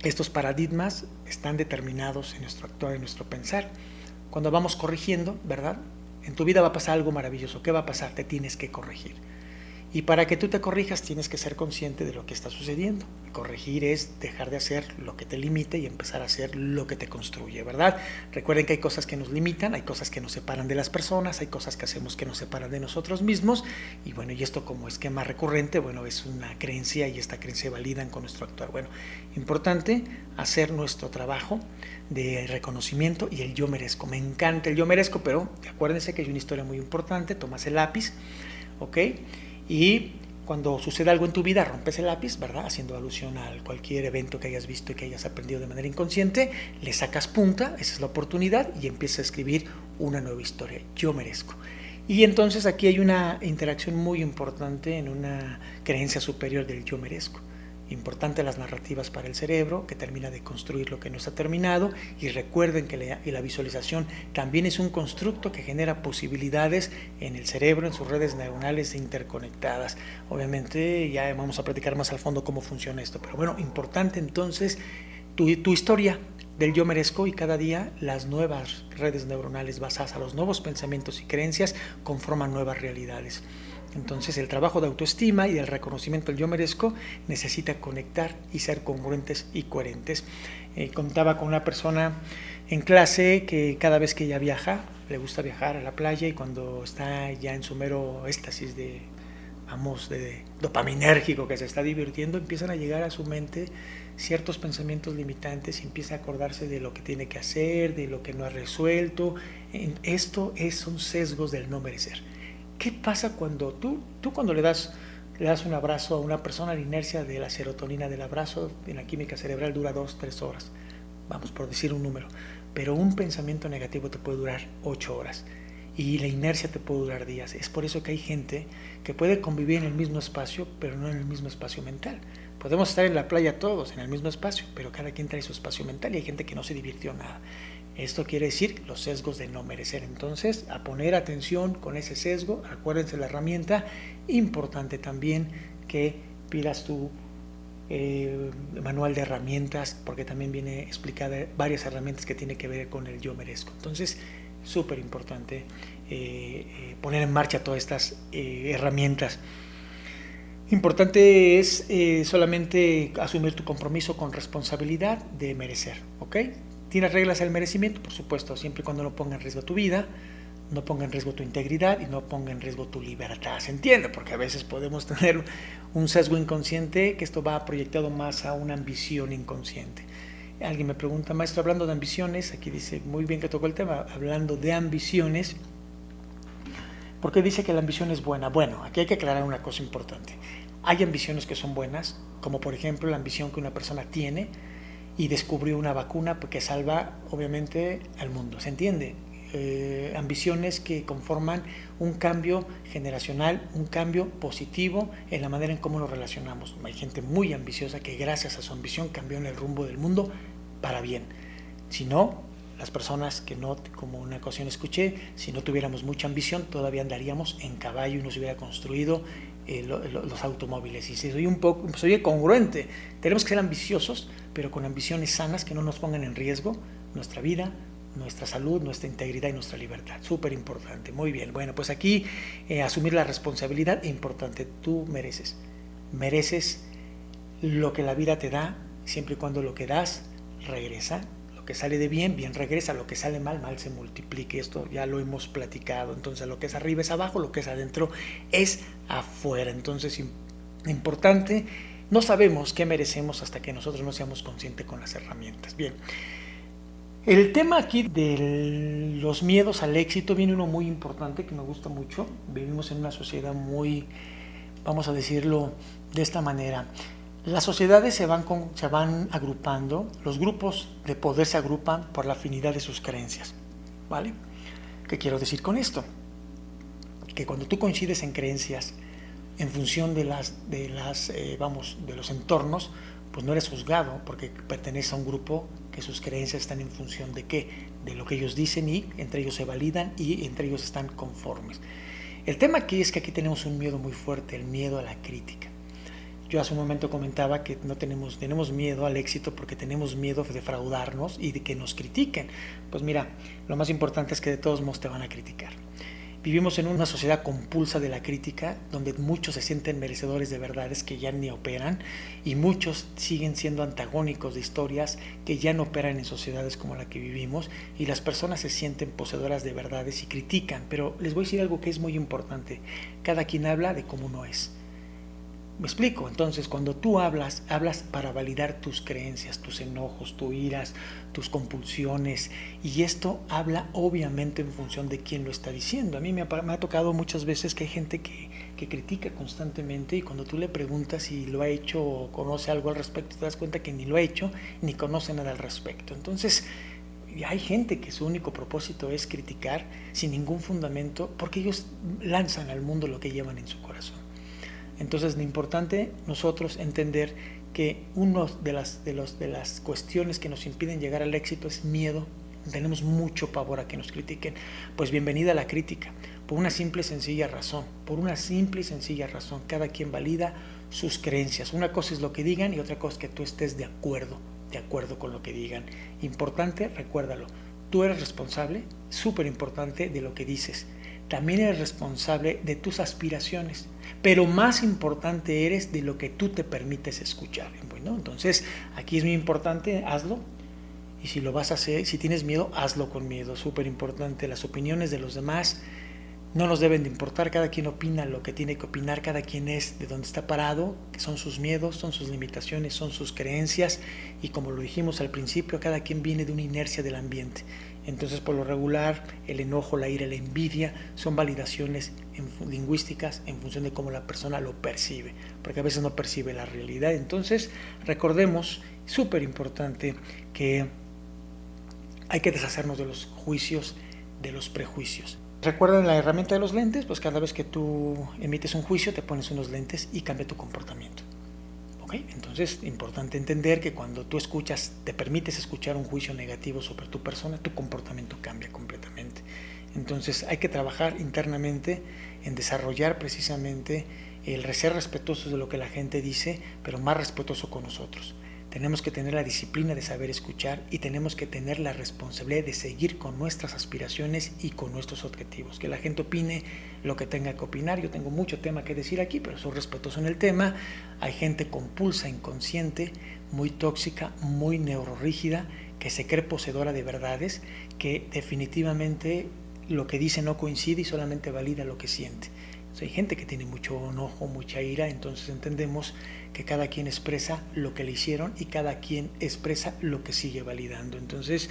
Speaker 1: estos paradigmas están determinados en nuestro actuar, en nuestro pensar. Cuando vamos corrigiendo, ¿verdad? En tu vida va a pasar algo maravilloso. ¿Qué va a pasar? Te tienes que corregir. Y para que tú te corrijas tienes que ser consciente de lo que está sucediendo. Corregir es dejar de hacer lo que te limite y empezar a hacer lo que te construye, ¿verdad? Recuerden que hay cosas que nos limitan, hay cosas que nos separan de las personas, hay cosas que hacemos que nos separan de nosotros mismos, y bueno, y esto como esquema recurrente, bueno, es una creencia, y esta creencia validan con nuestro actuar. Bueno, importante hacer nuestro trabajo de reconocimiento y el yo merezco. Me encanta el yo merezco, pero acuérdense que hay una historia muy importante. Tomas el lápiz, ¿ok? Y cuando sucede algo en tu vida, rompes el lápiz, ¿verdad? Haciendo alusión a cualquier evento que hayas visto y que hayas aprendido de manera inconsciente, le sacas punta, esa es la oportunidad, y empiezas a escribir una nueva historia. Yo merezco. Y entonces aquí hay una interacción muy importante en una creencia superior del yo merezco. Importante las narrativas para el cerebro, que termina de construir lo que no está terminado, y recuerden que la visualización también es un constructo que genera posibilidades en el cerebro, en sus redes neuronales interconectadas. Obviamente ya vamos a platicar más al fondo cómo funciona esto, pero bueno, importante entonces tu historia del yo merezco, y cada día las nuevas redes neuronales basadas a los nuevos pensamientos y creencias conforman nuevas realidades. Entonces el trabajo de autoestima y del reconocimiento del yo merezco necesita conectar y ser congruentes y coherentes. Contaba con una persona en clase que cada vez que ella viaja le gusta viajar a la playa y cuando está ya en su mero éxtasis de dopaminérgico, que se está divirtiendo, empiezan a llegar a su mente ciertos pensamientos limitantes y empieza a acordarse de lo que tiene que hacer, de lo que no ha resuelto. Son sesgos del no merecer. ¿Qué pasa cuando tú cuando le das un abrazo a una persona? La inercia de la serotonina del abrazo en la química cerebral dura 2-3 horas, vamos por decir un número, pero un pensamiento negativo te puede durar 8 horas. Y la inercia te puede durar días. Es por eso que hay gente que puede convivir en el mismo espacio, pero no en el mismo espacio mental. Podemos estar en la playa todos, en el mismo espacio, pero cada quien trae su espacio mental y hay gente que no se divirtió nada. Esto quiere decir los sesgos de no merecer. Entonces, a poner atención con ese sesgo. Acuérdense la herramienta. Importante también que pidas tu manual de herramientas, porque también viene explicada varias herramientas que tienen que ver con el yo merezco. Entonces, súper importante poner en marcha todas estas herramientas. Importante es solamente asumir tu compromiso con responsabilidad de merecer, ¿ok? ¿Tienes reglas del merecimiento? Por supuesto, siempre y cuando no ponga en riesgo tu vida, no ponga en riesgo tu integridad y no ponga en riesgo tu libertad. ¿Se entiende? Porque a veces podemos tener un sesgo inconsciente, que esto va proyectado más a una ambición inconsciente. Alguien me pregunta, maestro, hablando de ambiciones, aquí dice, muy bien que tocó el tema, hablando de ambiciones, ¿por qué dice que la ambición es buena? Bueno, aquí hay que aclarar una cosa importante. Hay ambiciones que son buenas, como por ejemplo la ambición que una persona tiene y descubrió una vacuna que salva obviamente al mundo, ¿se entiende? Ambiciones que conforman un cambio generacional, un cambio positivo en la manera en cómo nos relacionamos. Hay gente muy ambiciosa que gracias a su ambición cambió en el rumbo del mundo para bien. Si no, las personas que no, como una ocasión escuché, si no tuviéramos mucha ambición todavía andaríamos en caballo y no se hubiera construido los automóviles. Y si soy congruente, tenemos que ser ambiciosos, pero con ambiciones sanas que no nos pongan en riesgo nuestra vida, nuestra salud, nuestra integridad y nuestra libertad. Súper importante. Muy bien. Bueno, pues aquí asumir la responsabilidad es importante. Tú mereces lo que la vida te da, siempre y cuando lo que das regresa. Lo que sale de bien, bien regresa. Lo que sale mal, mal se multiplique. Esto ya lo hemos platicado. Entonces, lo que es arriba es abajo, lo que es adentro es afuera. Entonces, importante, no sabemos qué merecemos hasta que nosotros no seamos conscientes con las herramientas. Bien. El tema aquí de los miedos al éxito viene uno muy importante que me gusta mucho. Vivimos en una sociedad muy, vamos a decirlo de esta manera, las sociedades se van agrupando, los grupos de poder se agrupan por la afinidad de sus creencias, ¿vale? ¿Qué quiero decir con esto? Que cuando tú coincides en creencias en función de los entornos, pues no eres juzgado porque perteneces a un grupo que sus creencias están en función de qué, de lo que ellos dicen y entre ellos se validan y entre ellos están conformes. El tema aquí es que aquí tenemos un miedo muy fuerte, el miedo a la crítica. Yo hace un momento comentaba que tenemos miedo al éxito porque tenemos miedo de defraudarnos y de que nos critiquen. Pues mira, lo más importante es que de todos modos te van a criticar. Vivimos en una sociedad compulsa de la crítica, donde muchos se sienten merecedores de verdades que ya ni operan y muchos siguen siendo antagónicos de historias que ya no operan en sociedades como la que vivimos y las personas se sienten poseedoras de verdades y critican. Pero les voy a decir algo que es muy importante. Cada quien habla de cómo no es. ¿Me explico? Entonces, cuando tú hablas para validar tus creencias, tus enojos, tus iras, tus compulsiones, y esto habla obviamente en función de quién lo está diciendo. A mí me ha tocado muchas veces que hay gente que critica constantemente y cuando tú le preguntas si lo ha hecho o conoce algo al respecto, te das cuenta que ni lo ha hecho ni conoce nada al respecto. Entonces, hay gente que su único propósito es criticar sin ningún fundamento porque ellos lanzan al mundo lo que llevan en su corazón. Entonces es importante nosotros entender que una de las cuestiones que nos impiden llegar al éxito es miedo. Tenemos mucho pavor a que nos critiquen. Pues bienvenida a la crítica, por una simple y sencilla razón. Cada quien valida sus creencias. Una cosa es lo que digan y otra cosa es que tú estés de acuerdo con lo que digan. Importante, recuérdalo, tú eres responsable, súper importante, de lo que dices. También eres responsable de tus aspiraciones, pero más importante eres de lo que tú te permites escuchar. Bueno, entonces aquí es muy importante, hazlo. Y si lo vas a hacer, si tienes miedo, hazlo con miedo. Súper importante. Las opiniones de los demás no nos deben de importar. Cada quien opina lo que tiene que opinar. Cada quien es de donde está parado, que son sus miedos, son sus limitaciones, son sus creencias. Y como lo dijimos al principio, cada quien viene de una inercia del ambiente. Entonces, por lo regular, el enojo, la ira, la envidia son validaciones lingüísticas en función de cómo la persona lo percibe, porque a veces no percibe la realidad. Entonces, recordemos, súper importante, que hay que deshacernos de los juicios, de los prejuicios. ¿Recuerdan la herramienta de los lentes? Pues cada vez que tú emites un juicio, te pones unos lentes y cambia tu comportamiento. ¿Okay? Entonces, importante entender que cuando tú escuchas, te permites escuchar un juicio negativo sobre tu persona, tu comportamiento cambia completamente. Entonces, hay que trabajar internamente en desarrollar precisamente el ser respetuosos de lo que la gente dice, pero más respetuoso con nosotros. Tenemos que tener la disciplina de saber escuchar y tenemos que tener la responsabilidad de seguir con nuestras aspiraciones y con nuestros objetivos. Que la gente opine lo que tenga que opinar. Yo tengo mucho tema que decir aquí, pero soy respetuoso en el tema. Hay gente compulsa, inconsciente, muy tóxica, muy neurorígida, que se cree poseedora de verdades, que definitivamente lo que dice no coincide y solamente valida lo que siente. Hay gente que tiene mucho enojo, mucha ira, entonces entendemos que cada quien expresa lo que le hicieron y cada quien expresa lo que sigue validando. Entonces,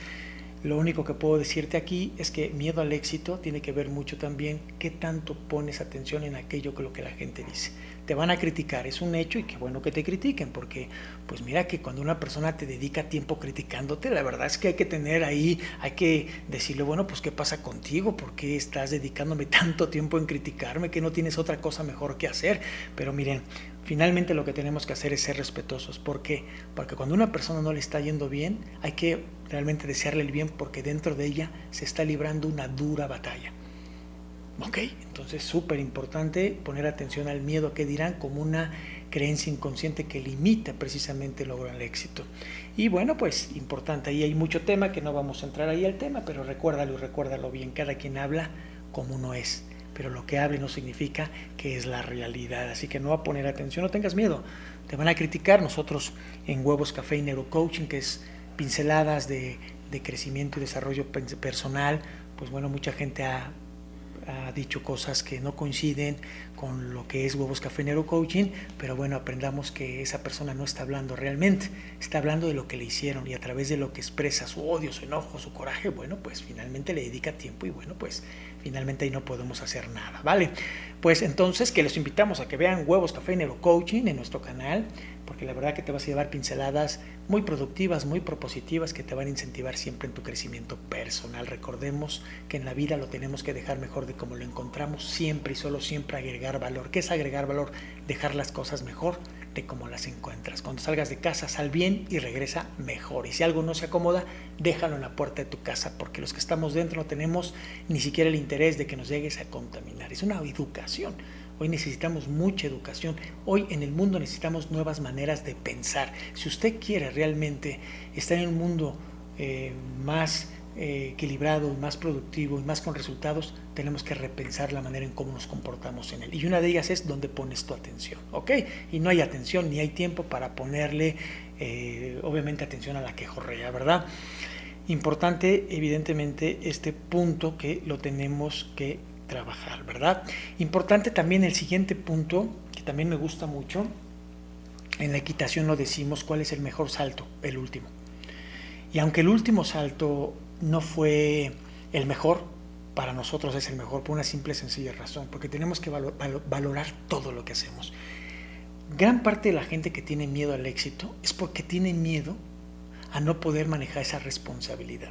Speaker 1: lo único que puedo decirte aquí es que miedo al éxito tiene que ver mucho también qué tanto pones atención en aquello que lo que la gente dice. Te van a criticar, es un hecho y qué bueno que te critiquen, porque pues mira que cuando una persona te dedica tiempo criticándote, la verdad es que hay que tener ahí, hay que decirle, bueno, pues qué pasa contigo, por qué estás dedicándome tanto tiempo en criticarme, que no tienes otra cosa mejor que hacer. Pero miren, finalmente lo que tenemos que hacer es ser respetuosos. ¿Por qué? Porque cuando a una persona no le está yendo bien, hay que realmente desearle el bien, porque dentro de ella se está librando una dura batalla. ¿Ok? Entonces, súper importante poner atención al miedo que dirán como una creencia inconsciente que limita precisamente el logro del éxito. Y bueno, pues importante, ahí hay mucho tema que no vamos a entrar ahí al tema, pero recuérdalo bien, cada quien habla como uno es, pero lo que hable no significa que es la realidad, así que no va a poner atención, no tengas miedo, te van a criticar. Nosotros en Huevos Café y Neurocoaching, que es pinceladas de crecimiento y desarrollo personal, pues bueno, mucha gente ha dicho cosas que no coinciden con lo que es Huevos Café Neurocoaching, pero bueno, aprendamos que esa persona no está hablando realmente, está hablando de lo que le hicieron, y a través de lo que expresa su odio, su enojo, su coraje, bueno, pues finalmente le dedica tiempo y bueno, pues finalmente ahí no podemos hacer nada, ¿vale? Pues entonces que les invitamos a que vean Huevos Café Neurocoaching en nuestro canal, porque la verdad que te vas a llevar pinceladas muy productivas, muy propositivas, que te van a incentivar siempre en tu crecimiento personal. Recordemos que en la vida lo tenemos que dejar mejor de como lo encontramos, siempre y solo siempre agregar valor. ¿Qué es agregar valor? Dejar las cosas mejor de como las encuentras. Cuando salgas de casa, sal bien y regresa mejor. Y si algo no se acomoda, déjalo en la puerta de tu casa, porque los que estamos dentro no tenemos ni siquiera el interés de que nos llegues a contaminar. Es una educación. Hoy necesitamos mucha educación. Hoy en el mundo necesitamos nuevas maneras de pensar. Si usted quiere realmente estar en un mundo más equilibrado, más productivo y más con resultados, tenemos que repensar la manera en cómo nos comportamos en él. Y una de ellas es dónde pones tu atención, ¿ok? Y no hay atención ni hay tiempo para ponerle, obviamente, atención a la quejorrea, ¿verdad? Importante, evidentemente, este punto que lo tenemos que trabajar, ¿verdad? Importante también el siguiente punto, que también me gusta mucho. En la equitación lo decimos, ¿cuál es el mejor salto? El último. Y aunque el último salto no fue el mejor, para nosotros es el mejor por una simple y sencilla razón, porque tenemos que valorar todo lo que hacemos. Gran parte de la gente que tiene miedo al éxito es porque tiene miedo a no poder manejar esa responsabilidad.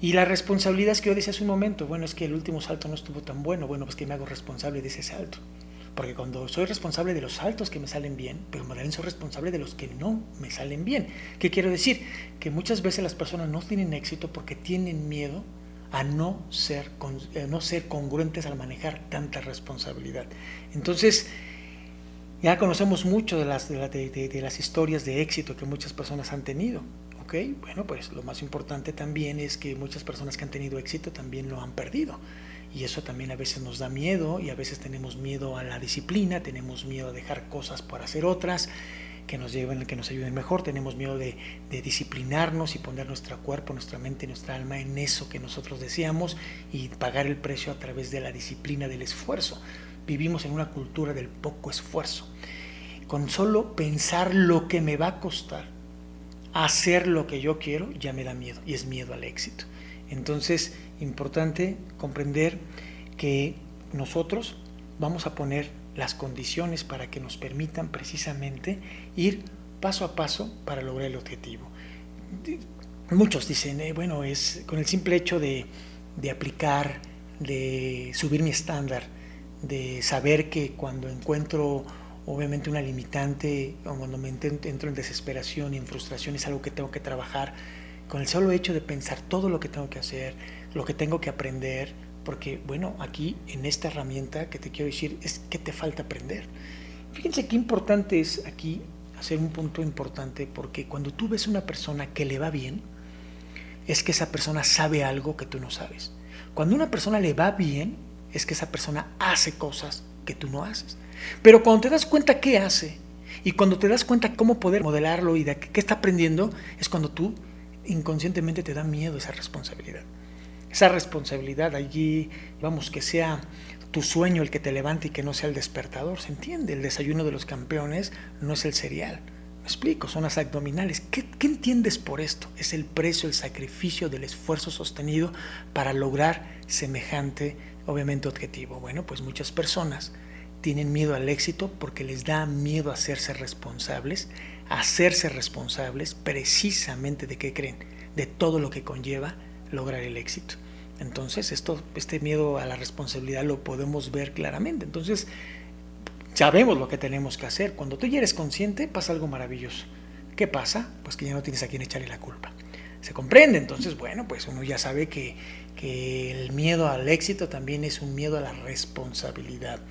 Speaker 1: Y la responsabilidad es que yo decía hace un momento, bueno, es que el último salto no estuvo tan bueno, bueno, pues que me hago responsable de ese salto. Porque cuando soy responsable de los saltos que me salen bien, pero también soy responsable de los que no me salen bien. ¿Qué quiero decir? Que muchas veces las personas no tienen éxito porque tienen miedo a no ser congruentes al manejar tanta responsabilidad. Entonces, ya conocemos mucho de las historias de éxito que muchas personas han tenido. ¿Ok? Bueno, pues lo más importante también es que muchas personas que han tenido éxito también lo han perdido. Y eso también a veces nos da miedo, y a veces tenemos miedo a la disciplina, tenemos miedo a dejar cosas para hacer otras. que nos lleven, que nos ayuden mejor. Tenemos miedo de disciplinarnos y poner nuestro cuerpo, nuestra mente y nuestra alma en eso que nosotros deseamos y pagar el precio a través de la disciplina del esfuerzo. Vivimos en una cultura del poco esfuerzo. Con solo pensar lo que me va a costar hacer lo que yo quiero, ya me da miedo, y es miedo al éxito. Entonces, importante comprender que nosotros vamos a poner las condiciones para que nos permitan precisamente ir paso a paso para lograr el objetivo. Muchos dicen, bueno, es con el simple hecho de aplicar, de subir mi estándar, de saber que cuando encuentro obviamente una limitante o cuando me entro en desesperación y en frustración es algo que tengo que trabajar, con el solo hecho de pensar todo lo que tengo que hacer, lo que tengo que aprender, porque bueno, aquí en esta herramienta que te quiero decir es que te falta aprender. Fíjense qué importante es aquí hacer un punto importante, porque cuando tú ves una persona que le va bien, es que esa persona sabe algo que tú no sabes. Cuando a una persona le va bien, es que esa persona hace cosas que tú no haces. Pero cuando te das cuenta qué hace y cuando te das cuenta cómo poder modelarlo y de qué está aprendiendo, es cuando tú inconscientemente te da miedo esa responsabilidad. Esa responsabilidad allí, vamos, que sea tu sueño el que te levante y que no sea el despertador. ¿Se entiende? El desayuno de los campeones no es el cereal. Me explico, son las abdominales. ¿Qué entiendes por esto? Es el precio, el sacrificio del esfuerzo sostenido para lograr semejante, obviamente, objetivo. Bueno, pues muchas personas tienen miedo al éxito porque les da miedo hacerse responsables precisamente de qué creen, de todo lo que conlleva lograr el éxito. Entonces, este miedo a la responsabilidad lo podemos ver claramente. Entonces, sabemos lo que tenemos que hacer. Cuando tú ya eres consciente, pasa algo maravilloso. ¿Qué pasa? Pues que ya no tienes a quién echarle la culpa. ¿Se comprende? Entonces, bueno, pues uno ya sabe que el miedo al éxito también es un miedo a la responsabilidad.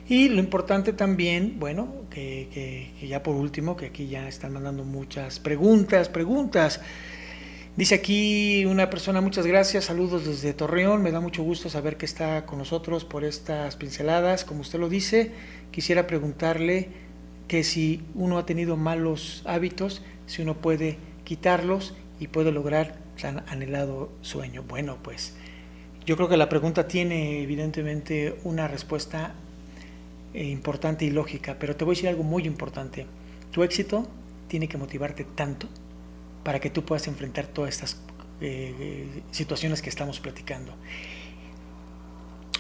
Speaker 1: Y lo importante también, bueno, que ya por último, que aquí ya están mandando muchas preguntas. Dice aquí una persona, muchas gracias, saludos desde Torreón, me da mucho gusto saber que está con nosotros por estas pinceladas. Como usted lo dice, quisiera preguntarle que si uno ha tenido malos hábitos, si uno puede quitarlos y puede lograr tan anhelado sueño. Bueno, pues yo creo que la pregunta tiene evidentemente una respuesta importante y lógica, pero te voy a decir algo muy importante. Tu éxito tiene que motivarte tanto para que tú puedas enfrentar todas estas situaciones que estamos platicando.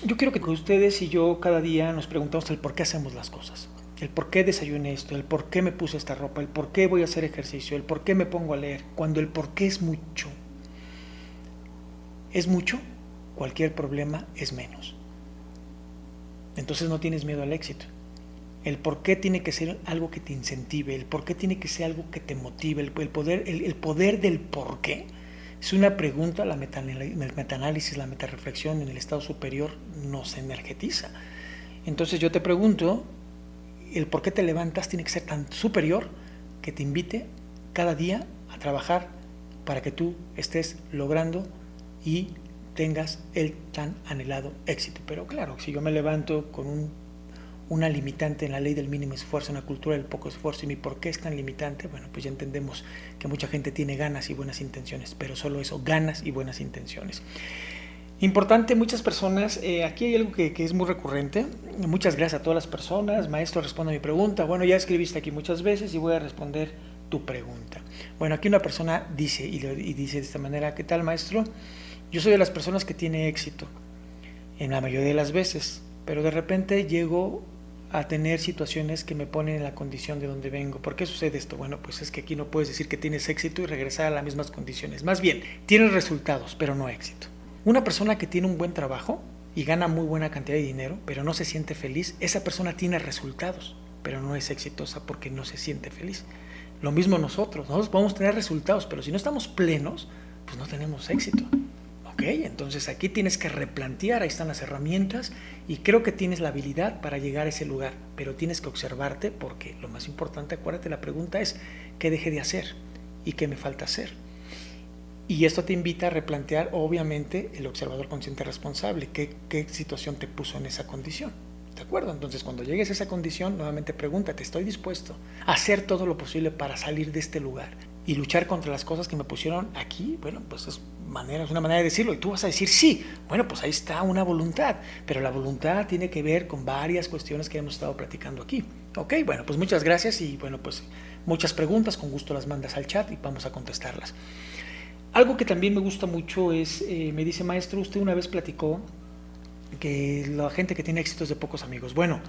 Speaker 1: Yo quiero que ustedes y yo cada día nos preguntamos el por qué hacemos las cosas, el por qué desayuné esto, el por qué me puse esta ropa, el por qué voy a hacer ejercicio, el por qué me pongo a leer. Cuando el por qué es mucho, cualquier problema es menos. Entonces no tienes miedo al éxito. El por qué tiene que ser algo que te incentive, el por qué tiene que ser algo que te motive, el poder del por qué. Es una pregunta, el metaanálisis, la metarreflexión en el estado superior nos energetiza. Entonces yo te pregunto, el por qué te levantas tiene que ser tan superior que te invite cada día a trabajar para que tú estés logrando y tengas el tan anhelado éxito. Pero claro, si yo me levanto con una limitante en la ley del mínimo esfuerzo, en la cultura del poco esfuerzo, y mi por qué es tan limitante, bueno, pues ya entendemos que mucha gente tiene ganas y buenas intenciones, pero solo eso, ganas y buenas intenciones. Importante, muchas personas, aquí hay algo que es muy recurrente. Muchas gracias a todas las personas. Maestro, responde a mi pregunta. Bueno, ya escribiste aquí muchas veces y voy a responder tu pregunta. Bueno, aquí una persona dice, y dice de esta manera: ¿qué tal, maestro? Yo soy de las personas que tiene éxito en la mayoría de las veces, pero de repente llego a tener situaciones que me ponen en la condición de donde vengo. ¿Por qué sucede esto? Bueno, pues es que aquí no puedes decir que tienes éxito y regresar a las mismas condiciones. Más bien, tienes resultados, pero no éxito. Una persona que tiene un buen trabajo y gana muy buena cantidad de dinero, pero no se siente feliz, esa persona tiene resultados, pero no es exitosa porque no se siente feliz. Lo mismo nosotros podemos tener resultados, pero si no estamos plenos, pues no tenemos éxito. Entonces aquí tienes que replantear, ahí están las herramientas y creo que tienes la habilidad para llegar a ese lugar, pero tienes que observarte porque lo más importante, acuérdate, la pregunta es ¿qué dejé de hacer y qué me falta hacer? Y esto te invita a replantear, obviamente, el observador consciente responsable, qué situación te puso en esa condición. ¿de acuerdo? Entonces, cuando llegues a esa condición, nuevamente pregúntate, ¿estoy dispuesto a hacer todo lo posible para salir de este lugar y luchar contra las cosas que me pusieron aquí? Bueno, pues es una manera de decirlo, y tú vas a decir sí. Bueno, pues ahí está una voluntad, pero la voluntad tiene que ver con varias cuestiones que hemos estado platicando aquí. Ok, bueno, pues muchas gracias, y bueno, pues muchas preguntas, con gusto las mandas al chat y vamos a contestarlas. Algo que también me gusta mucho es, me dice, maestro, usted una vez platicó que la gente que tiene éxito es de pocos amigos. Bueno,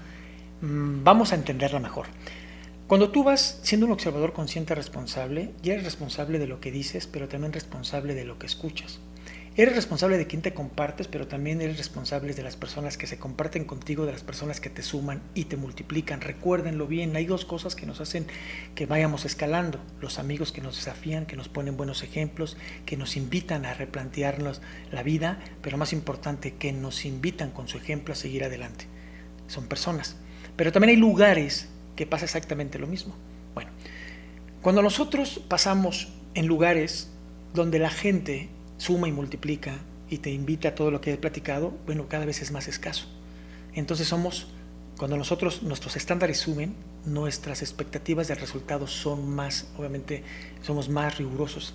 Speaker 1: vamos a entenderla mejor. Cuando tú vas siendo un observador consciente, responsable, ya eres responsable de lo que dices, pero también responsable de lo que escuchas. Eres responsable de quién te compartes, pero también eres responsable de las personas que se comparten contigo, de las personas que te suman y te multiplican. Recuérdenlo bien, hay dos cosas que nos hacen que vayamos escalando. Los amigos que nos desafían, que nos ponen buenos ejemplos, que nos invitan a replantearnos la vida, pero más importante, que nos invitan con su ejemplo a seguir adelante. Son personas. Pero también hay lugares que pasa exactamente lo mismo. Bueno, cuando nosotros pasamos en lugares donde la gente suma y multiplica y te invita a todo lo que he platicado, bueno, cada vez es más escaso. Entonces cuando nuestros estándares suben, nuestras expectativas de resultados son más, obviamente, somos más rigurosos.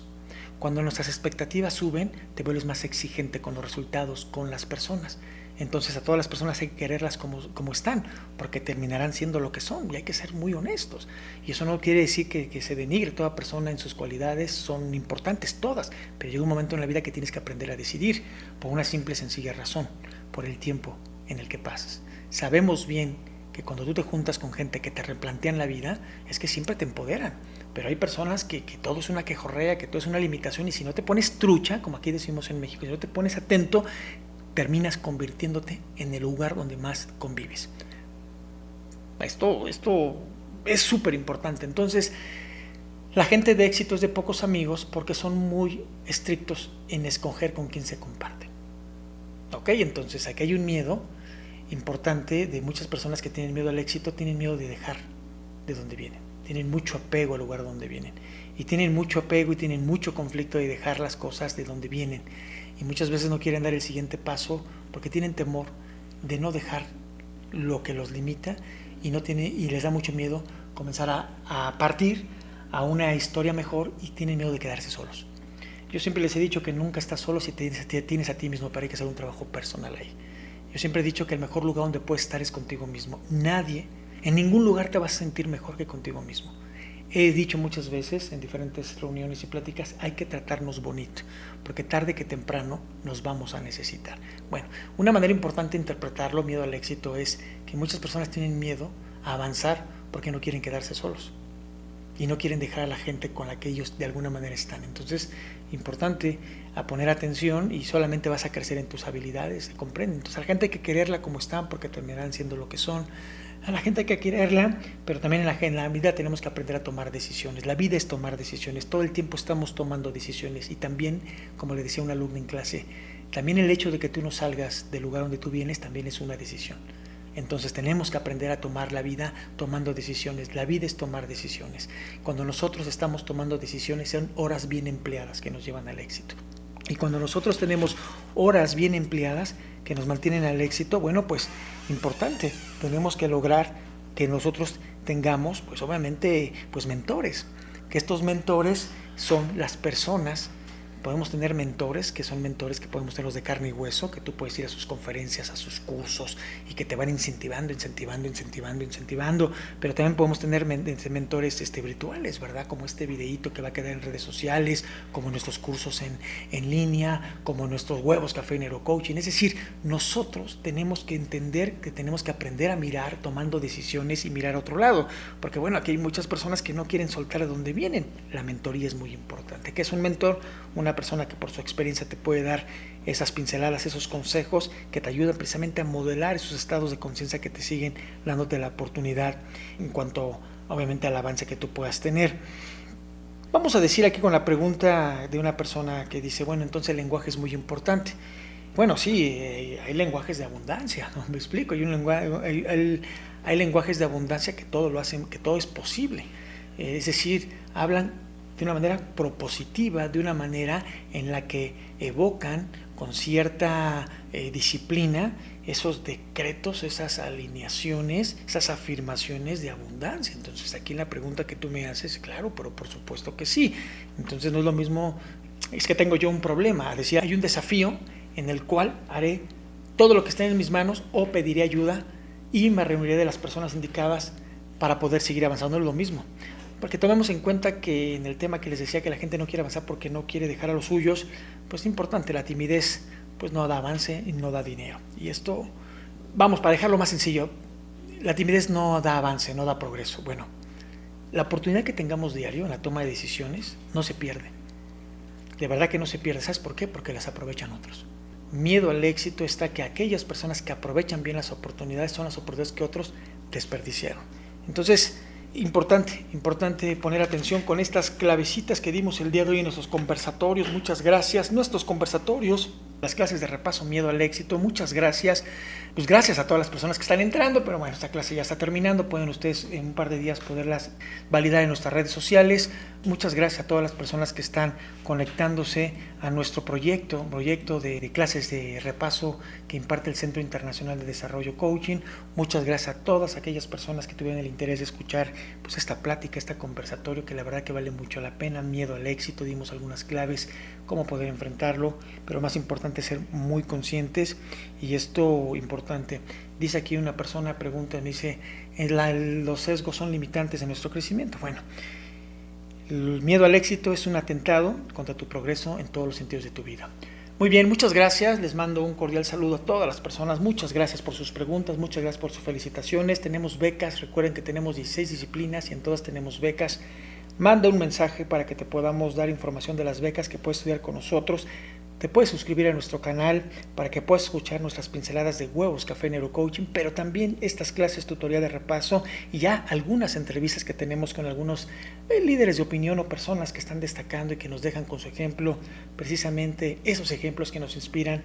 Speaker 1: Cuando nuestras expectativas suben, te vuelves más exigente con los resultados, con las personas. Entonces a todas las personas hay que quererlas como están, porque terminarán siendo lo que son, y hay que ser muy honestos. Y eso no quiere decir que se denigre toda persona en sus cualidades, son importantes todas, pero llega un momento en la vida que tienes que aprender a decidir, por una simple y sencilla razón, por el tiempo en el que pasas. Sabemos bien que cuando tú te juntas con gente que te replantean la vida, es que siempre te empoderan. Pero hay personas que todo es una quejorrea, que todo es una limitación, y si no te pones trucha, como aquí decimos en México, si no te pones atento, terminas convirtiéndote en el lugar donde más convives. Esto es súper importante. Entonces, la gente de éxito es de pocos amigos porque son muy estrictos en escoger con quién se comparte. Ok, entonces aquí hay un miedo importante de muchas personas que tienen miedo al éxito, tienen miedo de dejar de donde vienen. Tienen mucho apego al lugar donde vienen. Y tienen mucho apego y tienen mucho conflicto de dejar las cosas de donde vienen. Y muchas veces no quieren dar el siguiente paso porque tienen temor de no dejar lo que los limita, y les da mucho miedo comenzar a partir a una historia mejor, y tienen miedo de quedarse solos. Yo siempre les he dicho que nunca estás solo si te tienes a ti mismo, pero hay que hacer un trabajo personal ahí. Yo siempre he dicho que el mejor lugar donde puedes estar es contigo mismo. Nadie, en ningún lugar te vas a sentir mejor que contigo mismo. He dicho muchas veces en diferentes reuniones y pláticas, hay que tratarnos bonito, porque tarde que temprano nos vamos a necesitar. Bueno, una manera importante de interpretarlo, miedo al éxito, es que muchas personas tienen miedo a avanzar porque no quieren quedarse solos y no quieren dejar a la gente con la que ellos de alguna manera están. Entonces, importante a poner atención, y solamente vas a crecer en tus habilidades, ¿comprenden? Entonces, a la gente hay que quererla como están, porque terminarán siendo lo que son. A la gente hay que quererla, pero también en la vida tenemos que aprender a tomar decisiones. La vida es tomar decisiones, todo el tiempo estamos tomando decisiones, y también, como le decía una alumna en clase, también el hecho de que tú no salgas del lugar donde tú vienes también es una decisión. Entonces tenemos que aprender a tomar la vida tomando decisiones. La vida es tomar decisiones. Cuando nosotros estamos tomando decisiones, son horas bien empleadas que nos llevan al éxito. Y cuando nosotros tenemos horas bien empleadas que nos mantienen al éxito, bueno, pues importante, tenemos que lograr que nosotros tengamos, pues obviamente, pues mentores. Que estos mentores son las personas. Podemos tener mentores que podemos tener los de carne y hueso, que tú puedes ir a sus conferencias, a sus cursos, y que te van incentivando, pero también podemos tener mentores virtuales, ¿verdad? Como este videíto que va a quedar en redes sociales, como nuestros cursos en línea, como nuestros huevos café neurocoaching. Es decir, nosotros tenemos que entender que tenemos que aprender a mirar tomando decisiones y mirar a otro lado, porque bueno, aquí hay muchas personas que no quieren soltar de dónde vienen. La mentoría es muy importante. ¿Qué es un mentor? Una persona que por su experiencia te puede dar esas pinceladas, esos consejos que te ayudan precisamente a modelar esos estados de conciencia que te siguen dándote la oportunidad en cuanto, obviamente, al avance que tú puedas tener. Vamos a decir aquí con la pregunta de una persona que dice, bueno, entonces el lenguaje es muy importante. Bueno, sí, hay lenguajes de abundancia, ¿no? Me explico, hay lenguajes de abundancia que todo lo hacen, que todo es posible. Es decir, hablan de una manera propositiva, de una manera en la que evocan con cierta disciplina esos decretos, esas alineaciones, esas afirmaciones de abundancia. Entonces aquí la pregunta que tú me haces, claro, pero por supuesto que sí. Entonces no es lo mismo, es que tengo yo un problema, decía, hay un desafío en el cual haré todo lo que esté en mis manos o pediré ayuda y me reuniré de las personas indicadas para poder seguir avanzando. No es lo mismo. Porque tomemos en cuenta que en el tema que les decía que la gente no quiere avanzar porque no quiere dejar a los suyos, pues es importante, la timidez pues no da avance y no da dinero. Y esto, vamos, para dejarlo más sencillo, la timidez no da avance, no da progreso. Bueno, la oportunidad que tengamos diario en la toma de decisiones no se pierde. De verdad que no se pierde. ¿Sabes por qué? Porque las aprovechan otros. Miedo al éxito está que aquellas personas que aprovechan bien las oportunidades son las oportunidades que otros desperdiciaron. Entonces, importante poner atención con estas clavecitas que dimos el día de hoy en nuestros conversatorios. Muchas gracias. Nuestros conversatorios, las clases de repaso Miedo al Éxito, muchas gracias. Pues gracias a todas las personas que están entrando, pero bueno, esta clase ya está terminando. Pueden ustedes en un par de días poderlas validar en nuestras redes sociales. Muchas gracias a todas las personas que están conectándose a nuestro proyecto de clases de repaso que imparte el Centro Internacional de Desarrollo Coaching. Muchas gracias a todas aquellas personas que tuvieron el interés de escuchar pues esta plática, este conversatorio, que la verdad que vale mucho la pena. Miedo al éxito, dimos algunas claves, cómo poder enfrentarlo, pero más importante ser muy conscientes. Y esto importante, dice aquí una persona, pregunta, me dice, los sesgos son limitantes de nuestro crecimiento. Bueno, el miedo al éxito es un atentado contra tu progreso en todos los sentidos de tu vida. Muy bien, muchas gracias, les mando un cordial saludo a todas las personas, muchas gracias por sus preguntas, muchas gracias por sus felicitaciones. Tenemos becas, recuerden que tenemos 16 disciplinas y en todas tenemos becas. Manda un mensaje para que te podamos dar información de las becas que puedes estudiar con nosotros. Te puedes suscribir a nuestro canal para que puedas escuchar nuestras pinceladas de Huevos Café Neurocoaching, pero también estas clases tutorial de repaso y ya algunas entrevistas que tenemos con algunos líderes de opinión o personas que están destacando y que nos dejan con su ejemplo, precisamente esos ejemplos que nos inspiran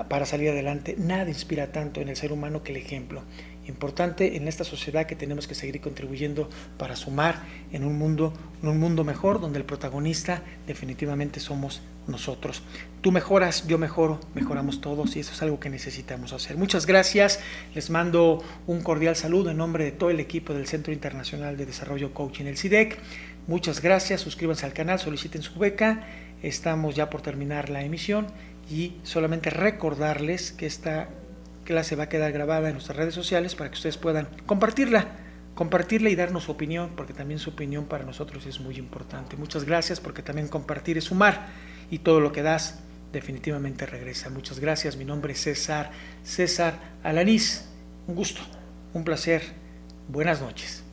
Speaker 1: para salir adelante. Nada inspira tanto en el ser humano que el ejemplo. Importante en esta sociedad que tenemos que seguir contribuyendo para sumar en un mundo mejor, donde el protagonista definitivamente somos nosotros. Tú mejoras, yo mejoro, mejoramos todos y eso es algo que necesitamos hacer. Muchas gracias, les mando un cordial saludo en nombre de todo el equipo del Centro Internacional de Desarrollo Coaching, el CIDEC. Muchas gracias, suscríbanse al canal, soliciten su beca. Estamos ya por terminar la emisión y solamente recordarles que esta clase va a quedar grabada en nuestras redes sociales para que ustedes puedan compartirla y darnos su opinión, porque también su opinión para nosotros es muy importante. Muchas gracias, porque también compartir es sumar y todo lo que das definitivamente regresa. Muchas gracias, mi nombre es César Alanís. Un gusto, un placer, buenas noches.